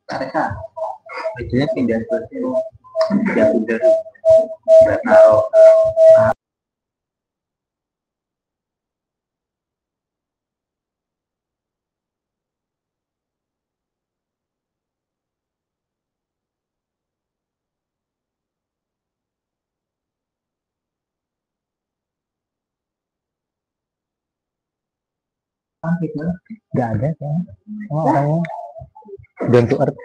Mereka biasanya pindah ke dari naruh gitu. Gak ada kan? Oh, orangnya down to earth.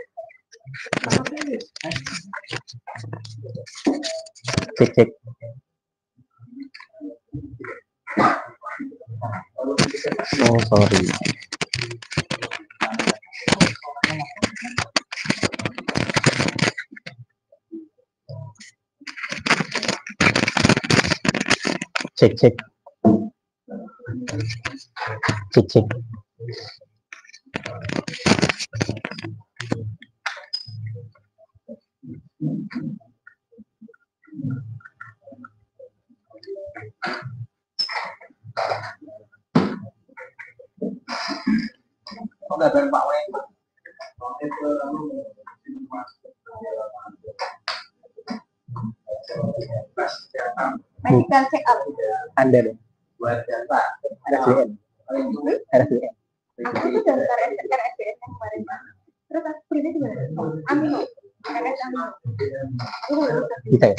Cek. Oh, sorry. Cek. Medical check up. Anda deh. RSDN. RSDN. Aku tuh daftar RSDN yang kemarin. Terus aku pilih di mana? Amino. RS Amino. Bisa ya?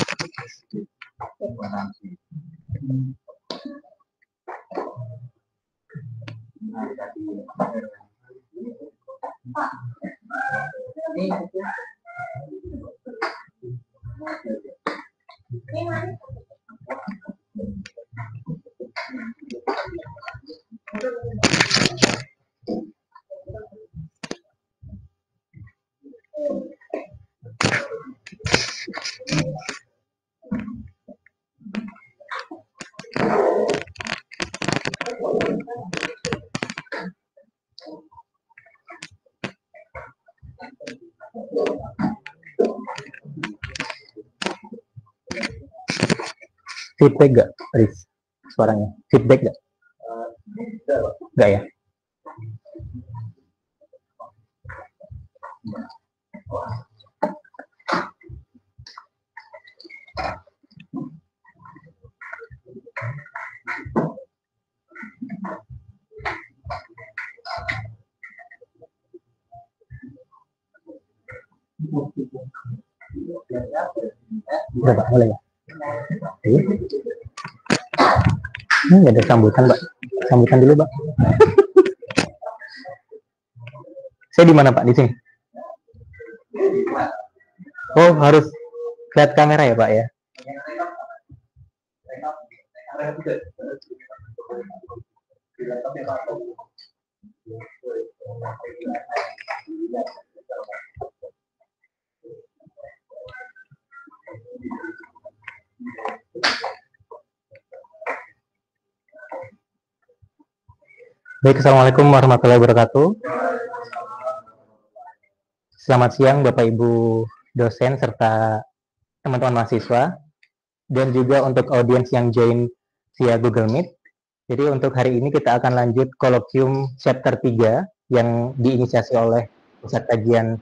Feedback gak, Riz? Suaranya feedback gak? Gak ya? Udah Pak, mulai ya? Ini nggak ada sambutan, Pak. Sambutan dulu, Pak. Saya di mana, Pak? Di sini. Oh, harus lihat kamera ya, Pak ya? Baik, Assalamualaikum warahmatullahi wabarakatuh. Selamat siang Bapak Ibu dosen serta teman-teman mahasiswa, dan juga untuk audiens yang join via Google Meet. Jadi untuk hari ini kita akan lanjut kolokium chapter 3 yang diinisiasi oleh Pusat Kajian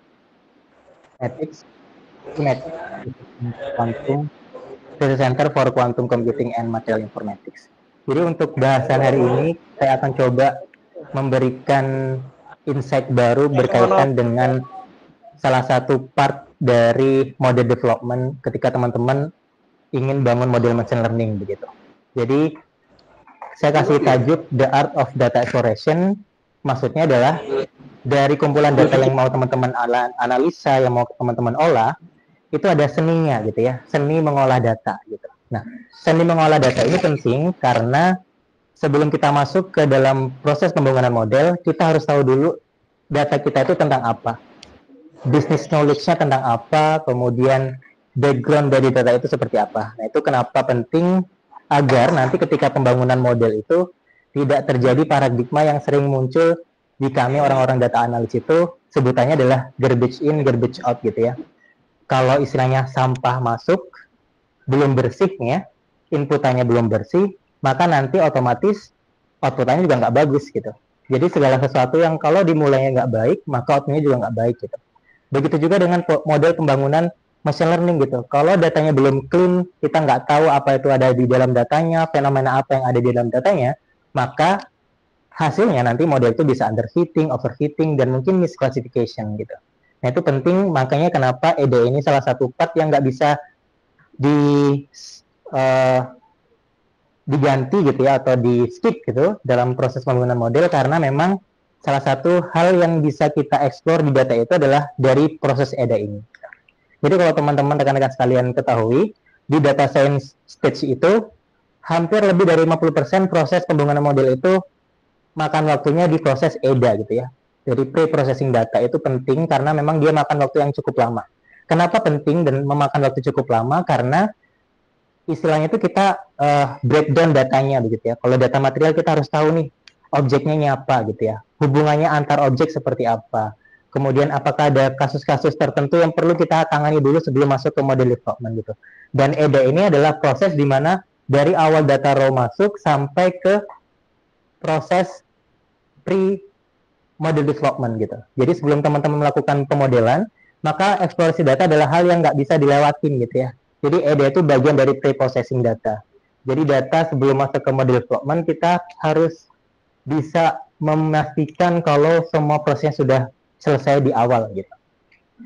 Ethics Quantum Center for Quantum Computing and Material Informatics. Jadi untuk bahasan hari ini saya akan coba memberikan insight baru berkaitan dengan salah satu part dari model development ketika teman-teman ingin bangun model machine learning begitu. Jadi saya kasih tajuk The Art of Data Exploration. Maksudnya adalah dari kumpulan data yang mau teman-teman analisa, yang mau teman-teman olah, itu ada seninya gitu ya, seni mengolah data gitu. Nah, seni mengolah data ini penting karena sebelum kita masuk ke dalam proses pembangunan model, kita harus tahu dulu data kita itu tentang apa, business knowledge-nya tentang apa, kemudian background dari data itu seperti apa. Nah, itu kenapa penting agar nanti ketika pembangunan model itu tidak terjadi paradigma yang sering muncul di kami orang-orang data analis itu, sebutannya adalah garbage in, garbage out gitu ya. Kalau istilahnya sampah masuk, belum bersihnya, inputannya belum bersih, maka nanti otomatis outputannya juga nggak bagus gitu. Jadi segala sesuatu yang kalau dimulainya nggak baik, maka outputnya juga nggak baik gitu. Begitu juga dengan model pembangunan machine learning gitu. Kalau datanya belum clean, kita nggak tahu apa itu ada di dalam datanya, fenomena apa yang ada di dalam datanya, maka hasilnya nanti model itu bisa underfitting, overfitting, dan mungkin misclassification gitu. Nah itu penting, makanya kenapa EDA ini salah satu part yang nggak bisa diganti gitu ya, atau di skip gitu dalam proses pembangunan model, karena memang salah satu hal yang bisa kita explore di data itu adalah dari proses EDA ini. Jadi kalau teman-teman rekan-rekan sekalian ketahui, di data science stage itu hampir lebih dari 50% proses pembangunan model itu makan waktunya di proses EDA gitu ya. Jadi pre-processing data itu penting karena memang dia makan waktu yang cukup lama. Kenapa penting dan memakan waktu cukup lama? Karena istilahnya itu kita breakdown datanya begitu ya. Kalau data material kita harus tahu nih objeknya apa gitu ya. Hubungannya antar objek seperti apa. Kemudian apakah ada kasus-kasus tertentu yang perlu kita tangani dulu sebelum masuk ke model development gitu. Dan EDA ini adalah proses di mana dari awal data raw masuk sampai ke proses pre-model development gitu. Jadi sebelum teman-teman melakukan pemodelan, maka eksplorasi data adalah hal yang nggak bisa dilewatin gitu ya. Jadi EDA itu bagian dari pre-processing data. Jadi data sebelum masuk ke model development, kita harus bisa memastikan kalau semua prosesnya sudah selesai di awal gitu.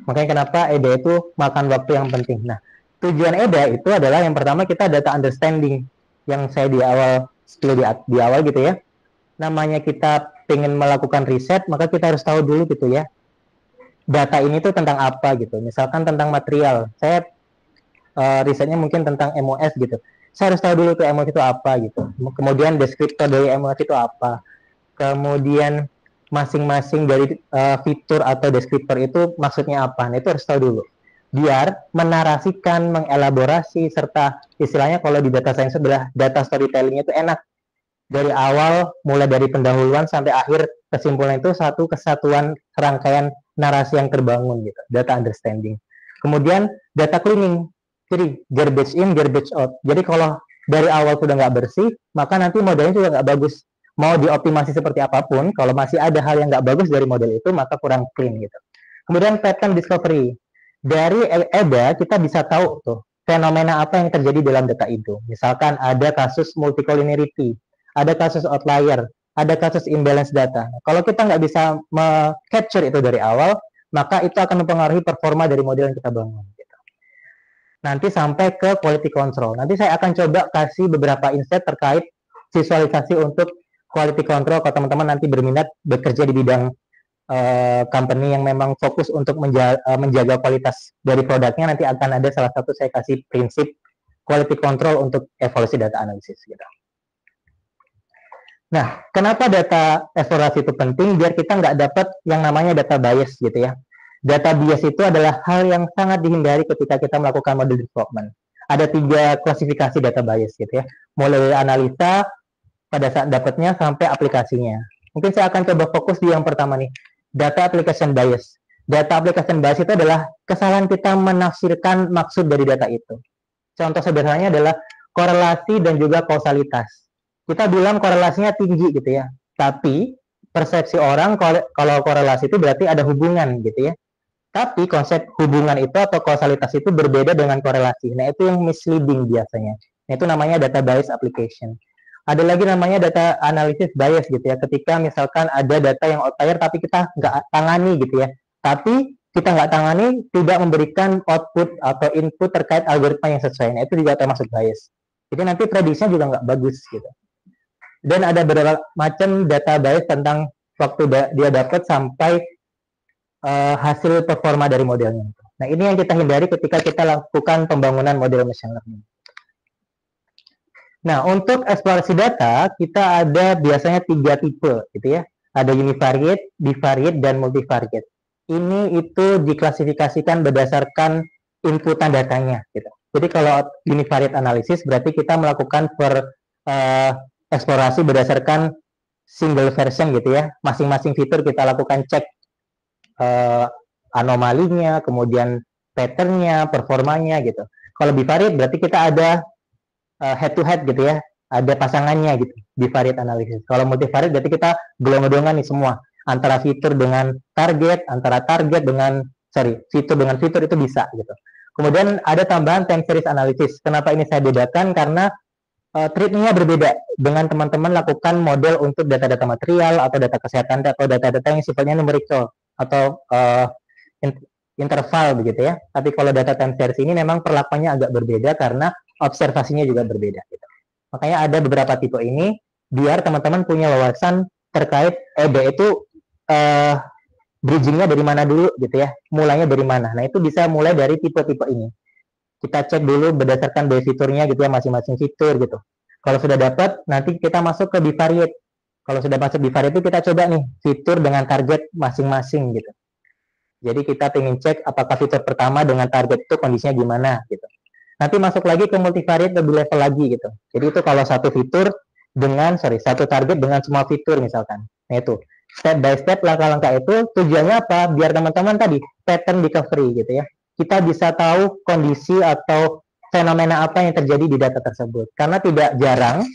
Makanya kenapa EDA itu makan waktu yang penting. Nah, tujuan EDA itu adalah yang pertama kita data understanding, yang saya di awal skill di awal gitu ya. Namanya kita pengen melakukan riset, maka kita harus tahu dulu gitu ya, data ini tuh tentang apa gitu. Misalkan tentang material, saya risetnya mungkin tentang MOS gitu. Saya harus tahu dulu tuh MOS itu apa gitu. Kemudian deskriptor dari MOS itu apa. Kemudian masing-masing dari fitur atau deskriptor itu maksudnya apa. Nah, itu harus tahu dulu. Biar menarasikan, mengelaborasi, serta istilahnya kalau di data science adalah data storytelling itu enak. Dari awal, mulai dari pendahuluan sampai akhir kesimpulan itu satu kesatuan rangkaian narasi yang terbangun gitu. Data understanding. Kemudian data cleaning. Jadi garbage in, garbage out. Jadi kalau dari awal sudah nggak bersih, maka nanti modelnya juga nggak bagus. Mau dioptimasi seperti apapun, kalau masih ada hal yang nggak bagus dari model itu, maka kurang clean gitu. Kemudian pattern discovery. Dari EDA kita bisa tahu tuh fenomena apa yang terjadi dalam data itu. Misalkan ada kasus multicollinearity, ada kasus outlier, ada kasus imbalance data. Kalau kita nggak bisa capture itu dari awal, maka itu akan mempengaruhi performa dari model yang kita bangun. Gitu. Nanti sampai ke quality control. Nanti saya akan coba kasih beberapa insight terkait visualisasi untuk quality control kalau teman-teman nanti berminat bekerja di bidang company yang memang fokus untuk menjaga kualitas dari produknya. Nanti akan ada salah satu saya kasih prinsip quality control untuk evaluasi data analisis gitu. Nah, kenapa data eksplorasi itu penting? Biar kita nggak dapat yang namanya data bias gitu ya. Data bias itu adalah hal yang sangat dihindari ketika kita melakukan model development. Ada 3 klasifikasi data bias gitu ya. Mulai dari analisa, pada saat dapatnya, sampai aplikasinya. Mungkin saya akan coba fokus di yang pertama nih. Data application bias. Data application bias itu adalah kesalahan kita menafsirkan maksud dari data itu. Contoh sederhananya adalah korelasi dan juga kausalitas. Kita bilang korelasinya tinggi gitu ya, tapi persepsi orang kalau korelasi itu berarti ada hubungan gitu ya. Tapi konsep hubungan itu atau kausalitas itu berbeda dengan korelasi. Nah, itu yang misleading biasanya. Nah, itu namanya data bias application. Ada lagi namanya data analysis bias gitu ya. Ketika misalkan ada data yang outlier tapi kita nggak tangani gitu ya. Tapi kita nggak tangani, tidak memberikan output atau input terkait algoritma yang sesuai. Nah, itu juga termasuk bias. Jadi nanti prediksinya juga nggak bagus gitu. Dan ada beberapa macam data bias tentang waktu dia dapat sampai hasil performa dari modelnya. Nah, ini yang kita hindari ketika kita lakukan pembangunan model machine learning. Nah, untuk eksplorasi data, kita ada biasanya 3 tipe, gitu ya. Ada univariate, bivariate, dan multivariate. Ini itu diklasifikasikan berdasarkan inputan datanya, gitu. Jadi kalau univariate analysis berarti kita melakukan eksplorasi berdasarkan single version, gitu ya. Masing-masing fitur kita lakukan cek anomalinya, kemudian patternnya, performanya, gitu. Kalau bivariate berarti kita ada head to head gitu ya, ada pasangannya gitu di variate analysis. Kalau multivariate berarti kita gelong-gelongan nih semua antara fitur dengan target, antara target dengan fitur dengan fitur itu bisa gitu. Kemudian ada tambahan time series analysis. Kenapa ini saya bedakan? Karena treatmentnya berbeda dengan teman-teman lakukan model untuk data-data material atau data kesehatan atau data-data yang sifatnya numerical atau interval begitu ya. Tapi kalau data time series ini memang perlakuannya agak berbeda karena observasinya juga berbeda. Gitu. Makanya ada beberapa tipe ini biar teman-teman punya wawasan terkait EDA itu bridgingnya dari mana dulu gitu ya, mulainya dari mana. Nah itu bisa mulai dari tipe-tipe ini. Kita cek dulu berdasarkan by fiturnya gitu ya, masing-masing fitur gitu. Kalau sudah dapat, nanti kita masuk ke bivariate. Kalau sudah masuk bivariate itu kita coba nih fitur dengan target masing-masing gitu. Jadi kita ingin cek apakah fitur pertama dengan target itu kondisinya gimana gitu. Nanti masuk lagi ke multivariate lebih level lagi gitu. Jadi itu kalau satu fitur dengan satu target dengan semua fitur misalkan. Nah itu step by step langkah-langkah itu tujuannya apa? Biar teman-teman tadi pattern recovery gitu ya. Kita bisa tahu kondisi atau fenomena apa yang terjadi di data tersebut. Karena tidak jarang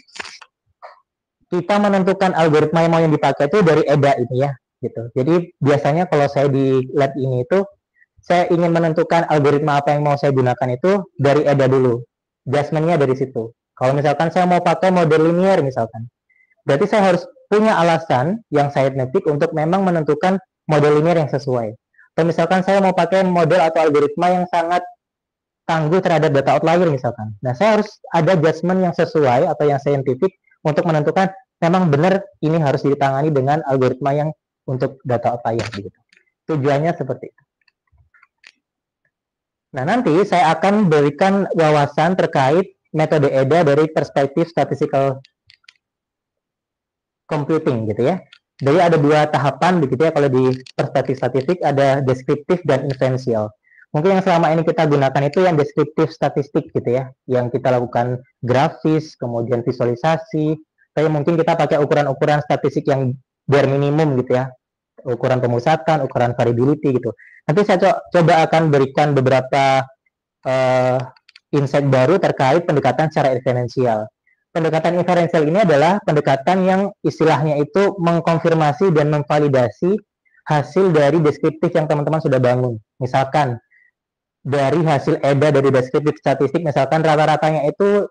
kita menentukan algoritma yang mau yang dipakai itu dari EDA ini ya gitu. Jadi biasanya kalau saya di lab ini itu saya ingin menentukan algoritma apa yang mau saya gunakan itu dari EDA dulu. Adjustment-nya dari situ. Kalau misalkan saya mau pakai model linear misalkan, berarti saya harus punya alasan yang scientific untuk memang menentukan model linear yang sesuai. Atau misalkan saya mau pakai model atau algoritma yang sangat tangguh terhadap data outlier misalkan. Nah, saya harus ada adjustment yang sesuai atau yang scientific untuk menentukan memang benar ini harus ditangani dengan algoritma yang untuk data outlier begitu. Tujuannya seperti itu. Nah, nanti saya akan berikan wawasan terkait metode EDA dari perspektif statistical computing gitu ya. Jadi ada 2 tahapan begitu ya, kalau di perspektif statistik ada deskriptif dan inferensial. Mungkin yang selama ini kita gunakan itu yang deskriptif statistik gitu ya, yang kita lakukan grafis, kemudian visualisasi, tapi mungkin kita pakai ukuran-ukuran statistik yang bare minimum gitu ya, ukuran pemusatan, ukuran variability gitu. Nanti saya coba akan berikan beberapa insight baru terkait pendekatan secara inferensial. Pendekatan inferensial ini adalah pendekatan yang istilahnya itu mengkonfirmasi dan memvalidasi hasil dari deskriptif yang teman-teman sudah bangun. Misalkan dari hasil EDA dari deskriptif statistik, misalkan rata-ratanya itu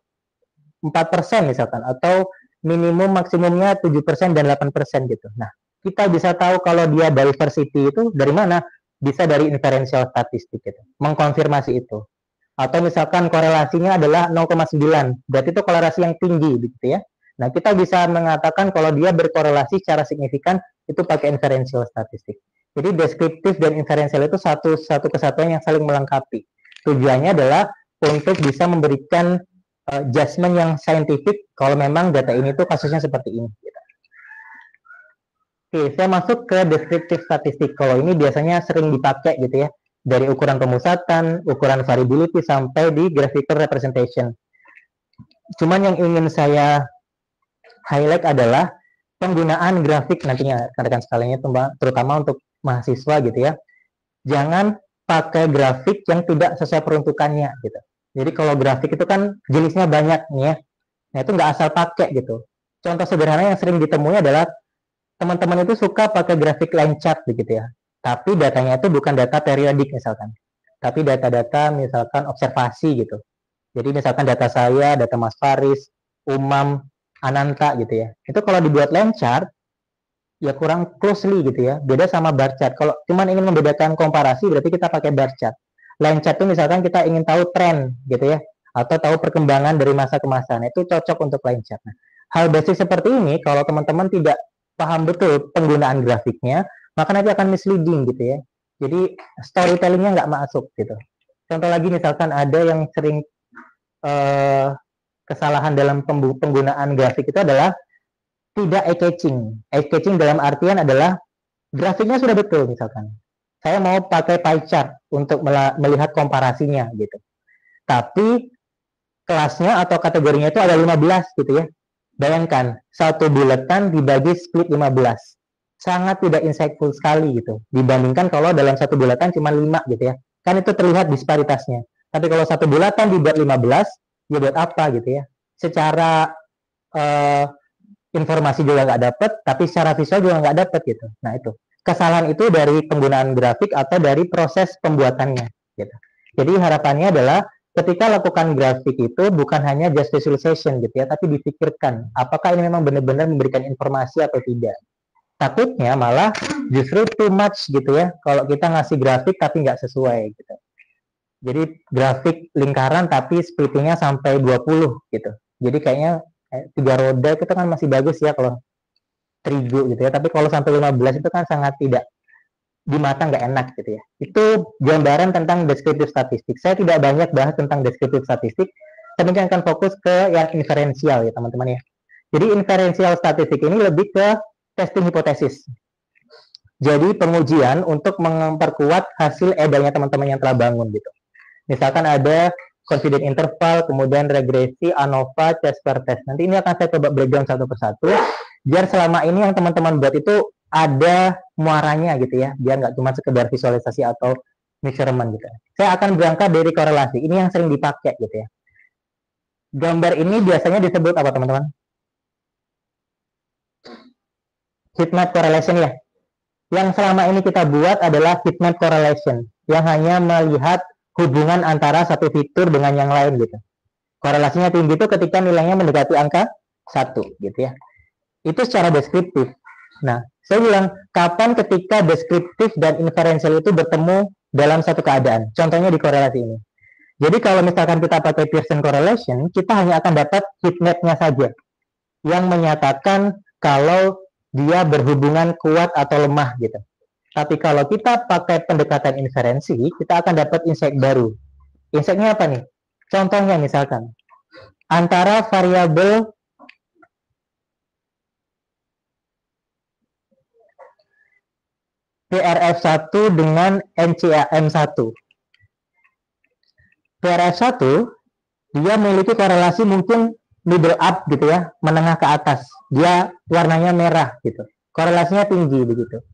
4% misalkan, atau minimum maksimumnya 7% dan 8% gitu. Nah, kita bisa tahu kalau dia diversity itu dari mana? Bisa dari inferential statistik gitu, mengkonfirmasi itu. Atau misalkan korelasinya adalah 0,9, berarti itu korelasi yang tinggi gitu ya. Nah, kita bisa mengatakan kalau dia berkorelasi secara signifikan itu pakai inferential statistik. Jadi deskriptif dan inferential itu satu kesatuan yang saling melengkapi. Tujuannya adalah untuk bisa memberikan judgment yang scientific kalau memang data ini tuh kasusnya seperti ini. Gitu. Oke, saya masuk ke deskriptif statistik. Kalau ini biasanya sering dipakai gitu ya, dari ukuran pemusatan, ukuran variability, sampai di graphical representation. Cuman yang ingin saya highlight adalah penggunaan grafik nantinya, rekan-rekan sekalian, terutama untuk mahasiswa gitu ya. Jangan pakai grafik yang tidak sesuai peruntukannya gitu. Jadi kalau grafik itu kan jenisnya banyak nih ya. Nah itu nggak asal pakai gitu. Contoh sederhana yang sering ditemui adalah teman-teman itu suka pakai grafik line chart begitu ya. Tapi datanya itu bukan data periodik misalkan. Tapi data-data misalkan observasi gitu. Jadi misalkan data saya, data Mas Faris, Umam, Ananta gitu ya. Itu kalau dibuat line chart, ya kurang closely gitu ya. Beda sama bar chart. Kalau cuma ingin membedakan komparasi, berarti kita pakai bar chart. Line chart itu misalkan kita ingin tahu tren gitu ya. Atau tahu perkembangan dari masa ke masa. Nah, itu cocok untuk line chart. Nah, hal basic seperti ini, kalau teman-teman tidak paham betul penggunaan grafiknya, maka nanti akan misleading gitu ya. Jadi storytellingnya nggak masuk gitu. Contoh lagi misalkan ada yang sering kesalahan dalam penggunaan grafik itu adalah tidak eye-catching. Eye-catching dalam artian adalah grafiknya sudah betul misalkan. Saya mau pakai pie chart untuk melihat komparasinya gitu. Tapi kelasnya atau kategorinya itu ada 15 gitu ya. Bayangkan, satu bulletin dibagi split 15. Sangat tidak insightful sekali gitu. Dibandingkan kalau dalam satu bulletin cuma 5 gitu ya. Kan itu terlihat disparitasnya. Tapi kalau satu bulletin dibuat 15, ya buat apa gitu ya. Secara informasi juga nggak dapet, tapi secara visual juga nggak dapet gitu. Nah itu. Kesalahan itu dari penggunaan grafik atau dari proses pembuatannya gitu. Jadi harapannya adalah ketika lakukan grafik itu bukan hanya just visualization gitu ya, tapi dipikirkan apakah ini memang benar-benar memberikan informasi atau tidak. Takutnya malah justru too much gitu ya, kalau kita ngasih grafik tapi nggak sesuai gitu. Jadi grafik lingkaran tapi splittingnya sampai 20 gitu. Jadi kayaknya 3 roda itu kan masih bagus ya kalau terigu gitu ya, tapi kalau sampai 15 itu kan sangat tidak, di mata nggak enak gitu ya. Itu gambaran tentang deskriptif statistik. Saya tidak banyak bahas tentang deskriptif statistik, saya mungkin akan fokus ke yang inferensial ya teman-teman ya. Jadi inferensial statistik ini lebih ke testing hipotesis. Jadi pengujian untuk memperkuat hasil edarnya teman-teman yang telah bangun gitu. Misalkan ada confidence interval, kemudian regresi, ANOVA, Chester test. Nanti ini akan saya coba breakdown satu persatu, biar selama ini yang teman-teman buat itu ada muaranya gitu ya, biar nggak cuma sekedar visualisasi atau measurement gitu. Saya akan berangkat dari korelasi, ini yang sering dipakai gitu ya. Gambar ini biasanya disebut apa teman-teman? Heat map correlation ya. Yang selama ini kita buat adalah heat map correlation, yang hanya melihat hubungan antara satu fitur dengan yang lain gitu. Korelasinya tinggi itu ketika nilainya mendekati angka 1 gitu ya. Itu secara deskriptif. Nah, saya bilang kapan ketika deskriptif dan inferensial itu bertemu dalam satu keadaan. Contohnya di korelasi ini. Jadi kalau misalkan kita pakai Pearson correlation, kita hanya akan dapat heat map-nya saja yang menyatakan kalau dia berhubungan kuat atau lemah gitu. Tapi kalau kita pakai pendekatan inferensi, kita akan dapat insight baru. Insight-nya apa nih? Contohnya misalkan antara variabel PRF1 dengan NCAM1. PRF1 dia memiliki korelasi mungkin middle up gitu ya, menengah ke atas. Dia warnanya merah gitu. Korelasinya tinggi begitu.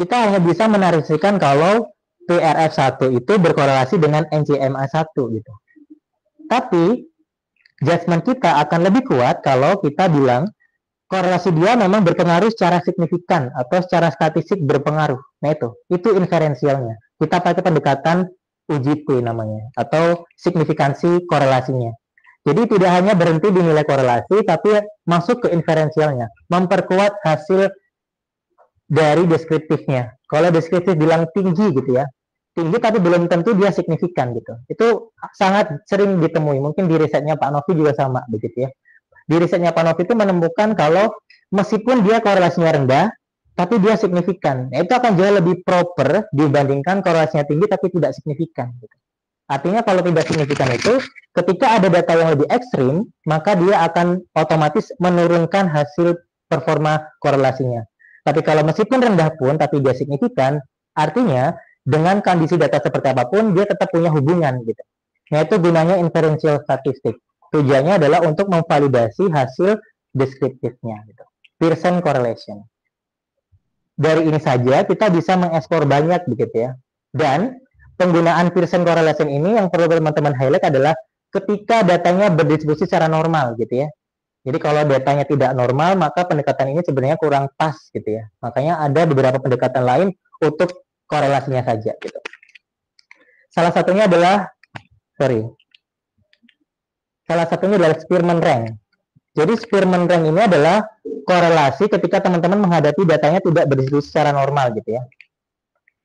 Kita hanya bisa menarasikan kalau PRF1 itu berkorelasi dengan NCMA1 gitu. Tapi judgement kita akan lebih kuat kalau kita bilang korelasi dia memang berpengaruh secara signifikan atau secara statistik berpengaruh. Nah itu inferensialnya. Kita pakai pendekatan UGT namanya atau signifikansi korelasinya. Jadi tidak hanya berhenti di nilai korelasi, tapi masuk ke inferensialnya, memperkuat hasil dari deskriptifnya. Kalau deskriptif bilang tinggi gitu ya, tinggi tapi belum tentu dia signifikan gitu. Itu sangat sering ditemui. Mungkin di risetnya Pak Novi juga sama begitu ya. Di risetnya Pak Novi itu menemukan kalau meskipun dia korelasinya rendah, tapi dia signifikan. Nah, itu akan jauh lebih proper dibandingkan korelasinya tinggi tapi tidak signifikan. Gitu. Artinya kalau tidak signifikan itu, ketika ada data yang lebih ekstrim, maka dia akan otomatis menurunkan hasil performa korelasinya. Tapi kalau meskipun rendah pun, tapi dia signifikan, artinya dengan kondisi data seperti apapun, dia tetap punya hubungan. Gitu. Nah itu gunanya inferential statistik. Tujuannya adalah untuk memvalidasi hasil deskriptifnya, gitu. Pearson correlation. Dari ini saja kita bisa mengekspor banyak, begitu ya. Dan penggunaan Pearson correlation ini yang perlu teman-teman highlight adalah ketika datanya berdistribusi secara normal, gitu ya. Jadi kalau datanya tidak normal, maka pendekatan ini sebenarnya kurang pas, gitu ya. Makanya ada beberapa pendekatan lain untuk korelasinya saja, gitu. Salah satunya adalah, salah satunya adalah Spearman rank. Jadi Spearman rank ini adalah korelasi ketika teman-teman menghadapi datanya tidak berdistribusi secara normal gitu ya.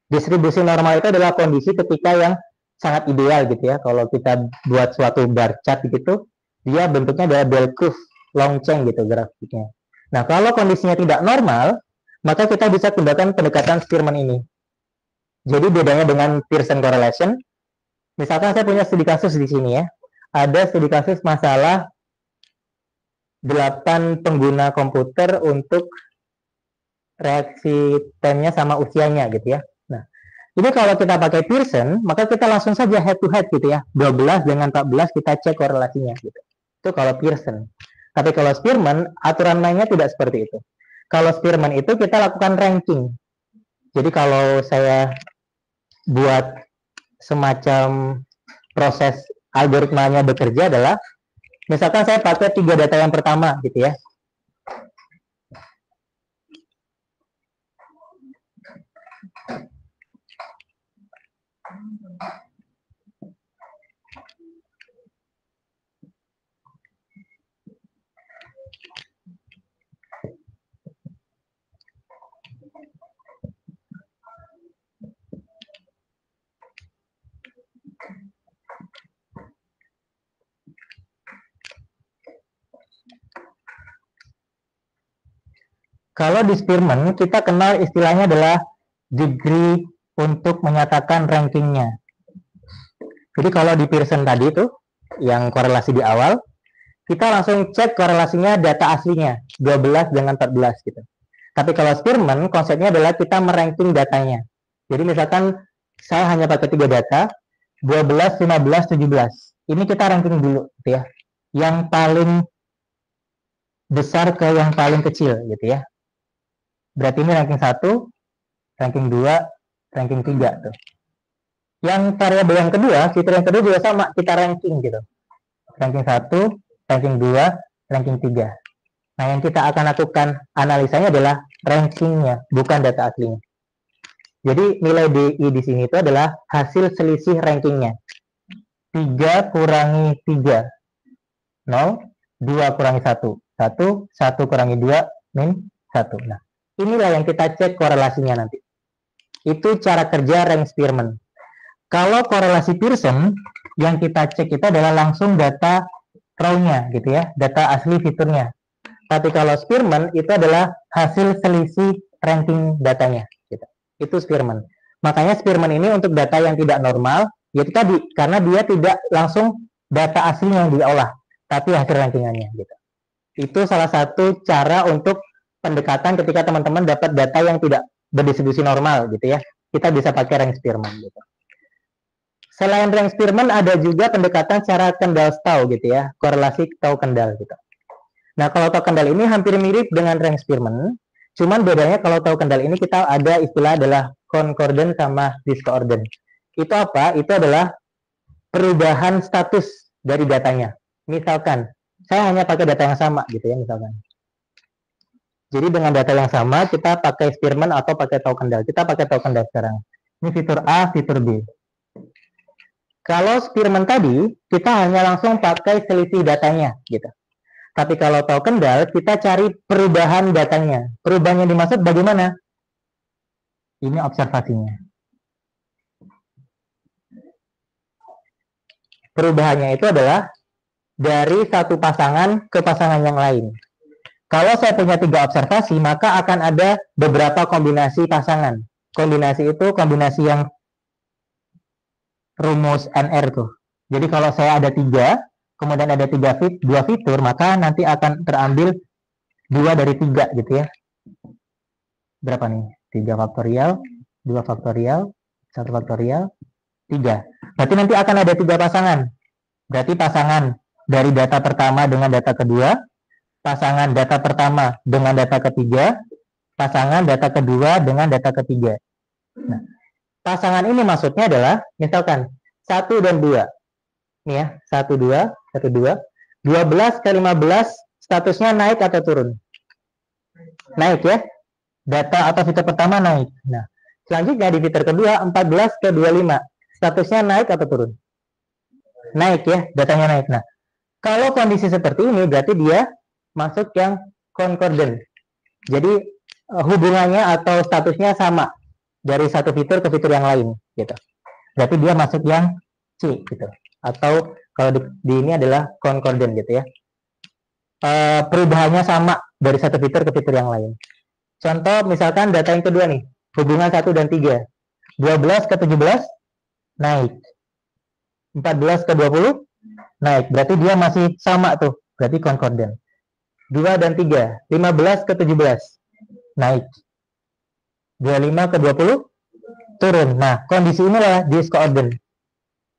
Distribusi normal itu adalah kondisi ketika yang sangat ideal gitu ya. Kalau kita buat suatu bar chart gitu, dia bentuknya adalah bell curve, long chain gitu grafiknya. Nah kalau kondisinya tidak normal, maka kita bisa gunakan pendekatan Spearman ini. Jadi bedanya dengan Pearson correlation, misalkan saya punya studi kasus di sini ya. ada studi kasus masalah 8 pengguna komputer untuk reaksi time-nya sama usianya gitu ya. Nah, ini kalau kita pakai Pearson, maka kita langsung saja head to head gitu ya. 12 dengan 14 kita cek korelasinya gitu. Itu kalau Pearson. Tapi kalau Spearman, aturan mainnya tidak seperti itu. Kalau Spearman itu kita lakukan ranking. Jadi kalau saya buat semacam proses algoritmanya bekerja adalah, misalkan saya pakai 3 data yang pertama gitu ya. Kalau di Spearman, kita kenal istilahnya adalah degree untuk menyatakan rankingnya. Jadi kalau di Pearson tadi itu, yang korelasi di awal, kita langsung cek korelasinya data aslinya, 12 dengan 14 gitu. Tapi kalau Spearman, konsepnya adalah kita meranking datanya. Jadi misalkan saya hanya pakai 3 data, 12, 15, 17. Ini kita ranking dulu gitu ya. Yang paling besar ke yang paling kecil gitu ya. Berarti ini ranking 1, ranking 2, ranking 3 tuh. Yang variabel yang kedua, fitur yang kedua juga sama, kita ranking gitu. Ranking 1, ranking 2, ranking 3. Nah, yang kita akan lakukan analisanya adalah rankingnya, bukan data aslinya. Jadi nilai DI di sini itu adalah hasil selisih rankingnya. 3 kurangi 3, 0, 2 kurangi 1, 1, 1 kurangi 2, min 1. Nah, inilah yang kita cek korelasinya nanti. Itu cara kerja rank Spearman. Kalau korelasi Pearson, yang kita cek itu adalah langsung data raw-nya gitu ya, data asli fiturnya. Tapi kalau Spearman itu adalah hasil selisih ranking datanya. Gitu. Itu Spearman. Makanya Spearman ini untuk data yang tidak normal, yaitu tadi, karena dia tidak langsung data asli yang diolah, tapi hasil rankingannya. Gitu. Itu salah satu cara untuk pendekatan ketika teman-teman dapat data yang tidak berdistribusi normal gitu ya. Kita bisa pakai rank Spearman gitu. Selain rank Spearman ada juga pendekatan cara kendal Stow gitu ya, korelasi Stow kendal gitu. Nah, kalau Stow kendal ini hampir mirip dengan rank Spearman, cuman bedanya kalau Stow kendal ini kita ada istilah adalah concordant sama discordant. Itu apa? Itu adalah perubahan status dari datanya. Misalkan saya hanya pakai data yang sama gitu ya misalkan. Jadi dengan data yang sama, kita pakai Spearman atau pakai Stow kendal. Kita pakai Stow kendal sekarang. Ini fitur A, fitur B. Kalau Spearman tadi, kita hanya langsung pakai selisih datanya. Gitu. Tapi kalau Stow kendal, kita cari perubahan datanya. Perubahan yang dimaksud bagaimana? Ini observasinya. Perubahannya itu adalah dari satu pasangan ke pasangan yang lain. Kalau saya punya 3 observasi, maka akan ada beberapa kombinasi pasangan. Kombinasi itu kombinasi yang rumus NR tuh. Jadi kalau saya ada 3, kemudian ada 2 fitur, maka nanti akan terambil 2 dari 3 gitu ya. Berapa nih? 3 faktorial, 2 faktorial, 1 faktorial, 3. Berarti nanti akan ada 3 pasangan. Berarti pasangan dari data pertama dengan data kedua, pasangan data pertama dengan data ketiga, pasangan data kedua dengan data ketiga. Nah, pasangan ini maksudnya adalah, misalkan, 1 dan 2. Ini ya, 1, 2, 1, 2. 12 ke 15, statusnya naik atau turun? Naik ya. Data atau fitur pertama naik. Nah, selanjutnya di fitur kedua, 14 ke 25. Statusnya naik atau turun? Naik ya, datanya naik. Nah, kalau kondisi seperti ini, berarti dia masuk yang concordant. Jadi hubungannya atau statusnya sama dari satu fitur ke fitur yang lain gitu. Berarti dia masuk yang C gitu. Atau kalau di ini adalah concordant gitu ya. Perubahannya sama dari satu fitur ke fitur yang lain. Contoh misalkan data yang kedua nih, hubungan 1 dan 3. 12 ke 17 naik. 14 ke 20 naik. Berarti dia masih sama tuh. Berarti konkordan. 2 dan 3. 15 ke 17. Naik. 25 ke 20. Turun. Nah, kondisi inilah discordant.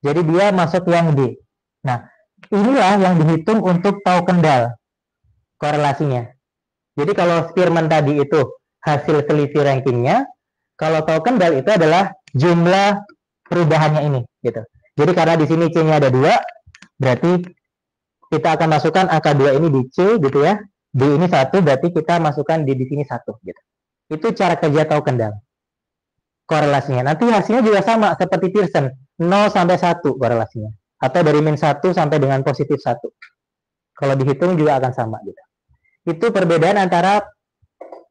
Jadi dia masuk yang D. Nah, inilah yang dihitung untuk tahu kendal korelasinya. Jadi kalau Spearman tadi itu hasil selisih rankingnya, kalau tahu kendal itu adalah jumlah perubahannya ini, gitu. Jadi karena di sini C-nya ada 2, berarti kita akan masukkan angka 2 ini di C, gitu ya. D ini 1, berarti kita masukkan di sini 1, gitu. Itu cara kerja tahu kendal korelasinya. Nanti hasilnya juga sama seperti Pearson, 0 sampai 1 korelasinya. Atau dari min 1 sampai dengan positif 1. Kalau dihitung juga akan sama, gitu. Itu perbedaan antara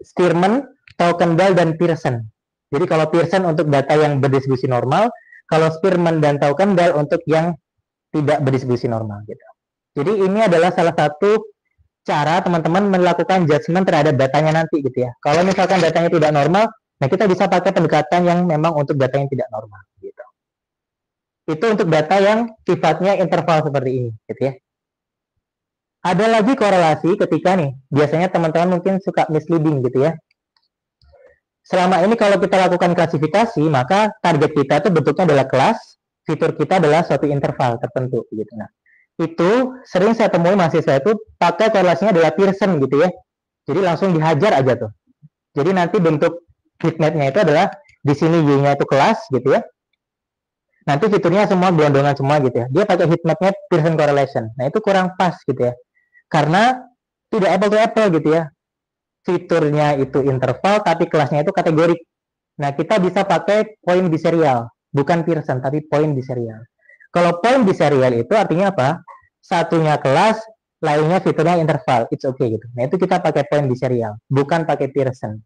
Spearman, tahu kendal, dan Pearson. Jadi kalau Pearson untuk data yang berdistribusi normal, kalau Spearman dan tahu kendal untuk yang tidak berdistribusi normal, gitu. Jadi ini adalah salah satu cara teman-teman melakukan judgement terhadap datanya nanti, gitu ya. Kalau misalkan datanya tidak normal, nah kita bisa pakai pendekatan yang memang untuk data yang tidak normal, gitu. Itu untuk data yang sifatnya interval seperti ini, gitu ya. Ada lagi korelasi ketika nih, biasanya teman-teman mungkin suka misleading, gitu ya. Selama ini kalau kita lakukan klasifikasi, maka target kita itu bentuknya adalah kelas, fitur kita adalah suatu interval tertentu, gitu. Nah, itu sering saya temui mahasiswa itu pakai korelasinya adalah Pearson, gitu ya. Jadi langsung dihajar aja tuh. Jadi nanti bentuk heatmap-nya itu adalah di sini Y-nya itu kelas, gitu ya. Nanti fiturnya semua gelondongan semua, gitu ya. Dia pakai heatmap-nya Pearson correlation. Nah, itu kurang pas, gitu ya. Karena tidak apple to apple, gitu ya. Fiturnya itu interval, tapi kelasnya itu kategorik. Nah, kita bisa pakai point biserial, bukan Pearson, tapi point biserial. Kalau point biserial itu artinya apa? Satunya kelas, lainnya fiturnya interval, it's okay gitu. Nah, itu kita pakai point biserial, bukan pakai Pearson.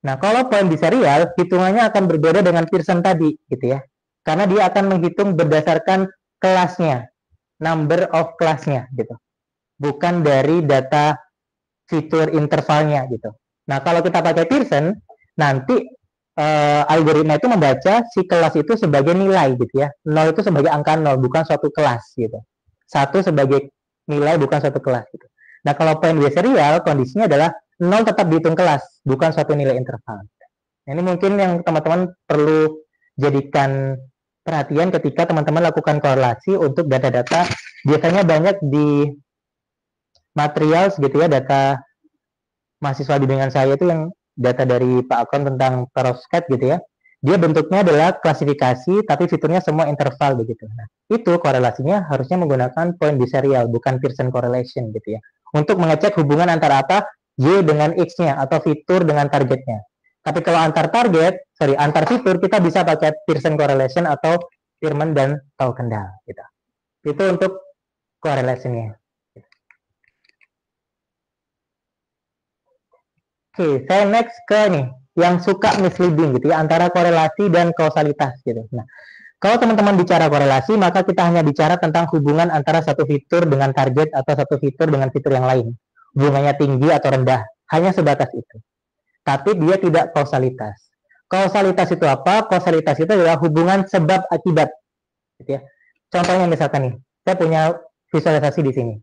Nah, kalau point biserial, hitungannya akan berbeda dengan Pearson tadi, gitu ya. Karena dia akan menghitung berdasarkan kelasnya, number of kelasnya, gitu. Bukan dari data fitur intervalnya gitu. Nah, kalau kita pakai Pearson, nanti algoritma itu membaca si kelas itu sebagai nilai gitu ya. 0 itu sebagai angka 0, bukan suatu kelas gitu. 1 sebagai nilai, bukan suatu kelas gitu. Nah, kalau point biserial, kondisinya adalah 0 tetap dihitung kelas, bukan suatu nilai interval. Nah, ini mungkin yang teman-teman perlu jadikan perhatian ketika teman-teman lakukan korelasi untuk data-data. Biasanya banyak di material gitu ya, data mahasiswa bimbingan saya itu yang data dari Pak Akon tentang perovskite gitu ya. Dia bentuknya adalah klasifikasi tapi fiturnya semua interval begitu. Nah, itu korelasinya harusnya menggunakan point biserial bukan Pearson correlation gitu ya. Untuk mengecek hubungan antara apa? Y dengan X-nya atau fitur dengan targetnya. Tapi kalau antar fitur kita bisa pakai Pearson correlation atau Spearman dan tahu kendal gitu. Itu untuk correlation-nya. Oke, saya next ke nih yang suka misleading gitu ya antara korelasi dan kausalitas gitu. Nah, kalau teman-teman bicara korelasi, maka kita hanya bicara tentang hubungan antara satu fitur dengan target atau satu fitur dengan fitur yang lain. Hubungannya tinggi atau rendah, hanya sebatas itu. Tapi dia tidak kausalitas. Kausalitas itu apa? Kausalitas itu adalah hubungan sebab akibat. Gitu ya. Contohnya misalkan nih, saya punya visualisasi di sini.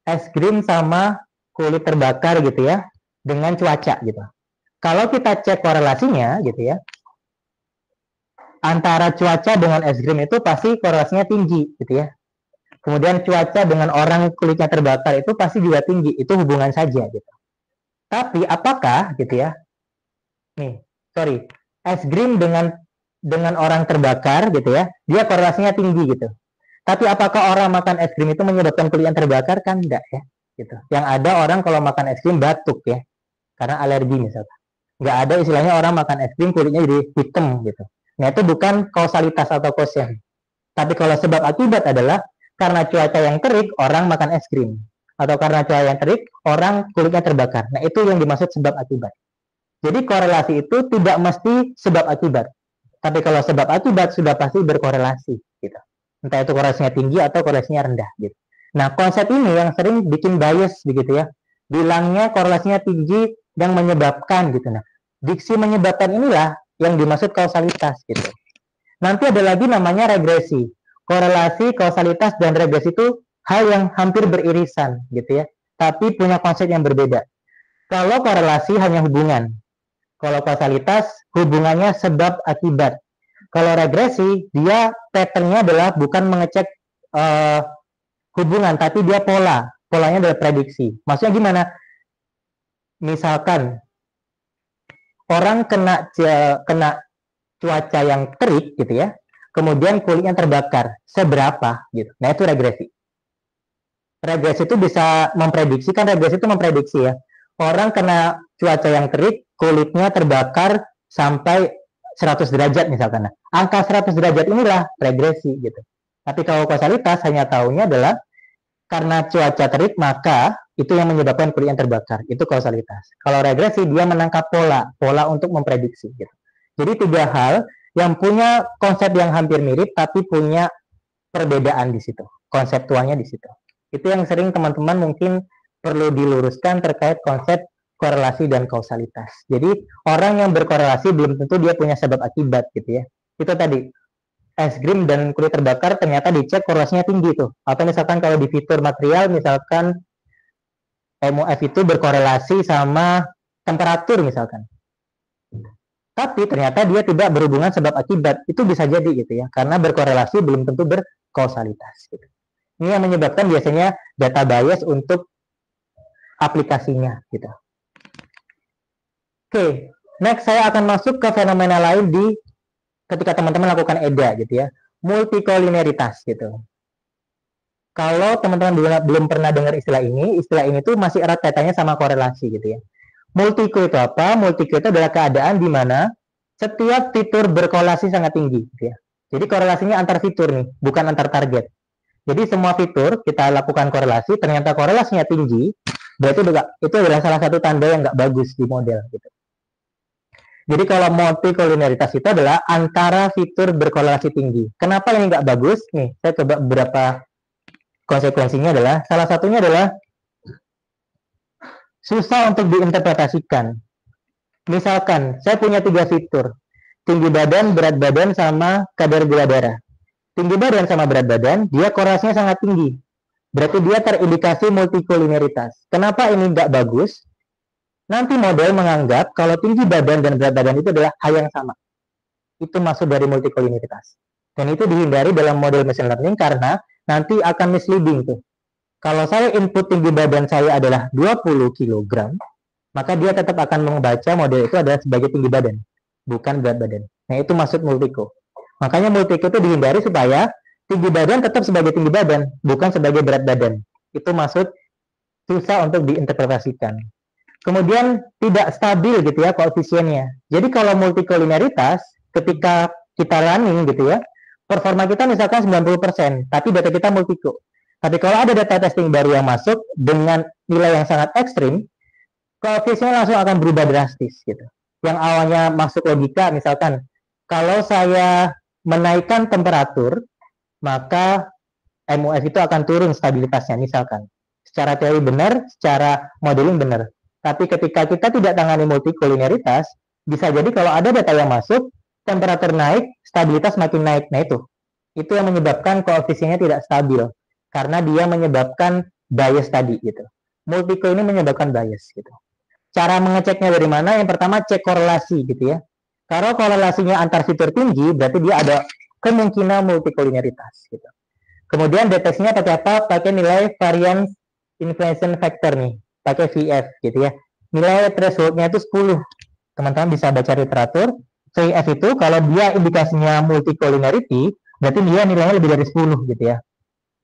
Es krim sama kulit terbakar gitu ya, dengan cuaca gitu. Kalau kita cek korelasinya gitu ya, antara cuaca dengan es krim itu pasti korelasinya tinggi gitu ya. Kemudian cuaca dengan orang kulitnya terbakar itu pasti juga tinggi, itu hubungan saja gitu. Tapi apakah gitu ya, es krim dengan orang terbakar gitu ya, dia korelasinya tinggi gitu. Tapi apakah orang makan es krim itu menyebabkan kulitnya terbakar? Kan enggak ya gitu. Yang ada orang kalau makan es krim batuk ya, karena alergi misalnya. Nggak ada istilahnya orang makan es krim kulitnya jadi hitam gitu. Nah, itu bukan kausalitas atau caution. Tapi kalau sebab akibat adalah karena cuaca yang terik orang makan es krim, atau karena cuaca yang terik orang kulitnya terbakar. Nah, itu yang dimaksud sebab akibat. Jadi korelasi itu tidak mesti sebab akibat. Tapi kalau sebab akibat sudah pasti berkorelasi gitu. Entah itu korelasinya tinggi atau korelasinya rendah gitu. Nah, konsep ini yang sering bikin bias begitu ya. Bilangnya korelasinya tinggi yang menyebabkan gitu. Nah, diksi menyebabkan inilah yang dimaksud kausalitas gitu. Nanti ada lagi namanya regresi. korelasi, kausalitas, dan regresi itu hal yang hampir beririsan gitu ya, tapi punya konsep yang berbeda. Kalau korelasi hanya hubungan, kalau kausalitas hubungannya sebab akibat. Kalau regresi dia patternnya adalah bukan mengecek hubungan, tapi dia polanya adalah prediksi. Maksudnya gimana? Misalkan orang kena cuaca yang terik gitu ya, kemudian kulitnya terbakar, seberapa gitu. Nah itu regresi. Regresi itu bisa memprediksi, kan regresi itu memprediksi ya. Orang kena cuaca yang terik, kulitnya terbakar sampai 100 derajat misalkan. Nah, angka 100 derajat inilah regresi gitu. Tapi kalau kausalitas hanya tahunya adalah karena cuaca terik maka itu yang menyebabkan kulit yang terbakar. Itu kausalitas. Kalau regresi dia menangkap pola untuk memprediksi gitu. Jadi tiga hal yang punya konsep yang hampir mirip tapi punya perbedaan di situ. Konseptualnya di situ. Itu yang sering teman-teman mungkin perlu diluruskan terkait konsep korelasi dan kausalitas. Jadi orang yang berkorelasi belum tentu dia punya sebab akibat gitu ya. Itu tadi es krim dan kulit terbakar ternyata dicek korelasinya tinggi tuh. Atau misalkan kalau di fitur material misalkan MOF itu berkorelasi sama temperatur misalkan. Tapi ternyata dia tidak berhubungan sebab akibat. Itu bisa jadi gitu ya. Karena berkorelasi belum tentu berkausalitas gitu. Ini yang menyebabkan biasanya data bias untuk aplikasinya gitu. Oke, next saya akan masuk ke fenomena lain di ketika teman-teman lakukan EDA gitu ya, multikolinearitas gitu. Kalau teman-teman belum pernah dengar istilah ini tuh masih erat kaitannya sama korelasi gitu ya. Multiko itu apa? Multiko itu adalah keadaan di mana setiap fitur berkorelasi sangat tinggi gitu ya. Jadi korelasinya antar fitur nih, bukan antar target. Jadi semua fitur kita lakukan korelasi, ternyata korelasinya tinggi, berarti itu adalah salah satu tanda yang nggak bagus di model gitu. Jadi kalau multikolinearitas itu adalah antara fitur berkorelasi tinggi. Kenapa ini nggak bagus? Nih, saya coba beberapa konsekuensinya adalah, salah satunya adalah susah untuk diinterpretasikan. Misalkan, saya punya 3 fitur. Tinggi badan, berat badan, sama kadar gula darah. Tinggi badan sama berat badan, dia korelasinya sangat tinggi. Berarti dia terindikasi multikolinearitas. Kenapa ini nggak bagus? Nanti model menganggap kalau tinggi badan dan berat badan itu adalah hal yang sama. Itu masuk dari multikolinearitas. Dan itu dihindari dalam model machine learning karena nanti akan misleading tuh. Kalau saya input tinggi badan saya adalah 20 kg, maka dia tetap akan membaca model itu adalah sebagai tinggi badan, bukan berat badan. Nah itu maksud multiko. Makanya multiko itu dihindari supaya tinggi badan tetap sebagai tinggi badan, bukan sebagai berat badan. Itu maksud susah untuk diinterpretasikan. Kemudian tidak stabil gitu ya koefisiennya. Jadi kalau multikolinearitas ketika kita running gitu ya, performa kita misalkan 90%, tapi data kita multiko. Tapi kalau ada data testing baru yang masuk dengan nilai yang sangat ekstrim, koefisiennya langsung akan berubah drastis gitu. Yang awalnya masuk logika misalkan kalau saya menaikkan temperatur, maka MOF itu akan turun stabilitasnya misalkan. Secara teori benar, secara modeling benar. Tapi ketika kita tidak tangani multikolinearitas, bisa jadi kalau ada data yang masuk, temperatur naik, stabilitas makin naik. Nah itu yang menyebabkan koefisiennya tidak stabil, karena dia menyebabkan bias tadi gitu. Multiko ini menyebabkan bias gitu. Cara mengeceknya dari mana? Yang pertama cek korelasi gitu ya. Kalau korelasinya antar fitur tinggi, berarti dia ada kemungkinan multikolinearitas gitu. Kemudian deteksinya pakai apa? Pakai nilai variance influence factor nih. Pakai VF gitu ya. Nilai thresholdnya itu 10. Teman-teman bisa baca literatur. VF itu kalau dia indikasinya multikolinearity, berarti dia nilainya lebih dari 10 gitu ya.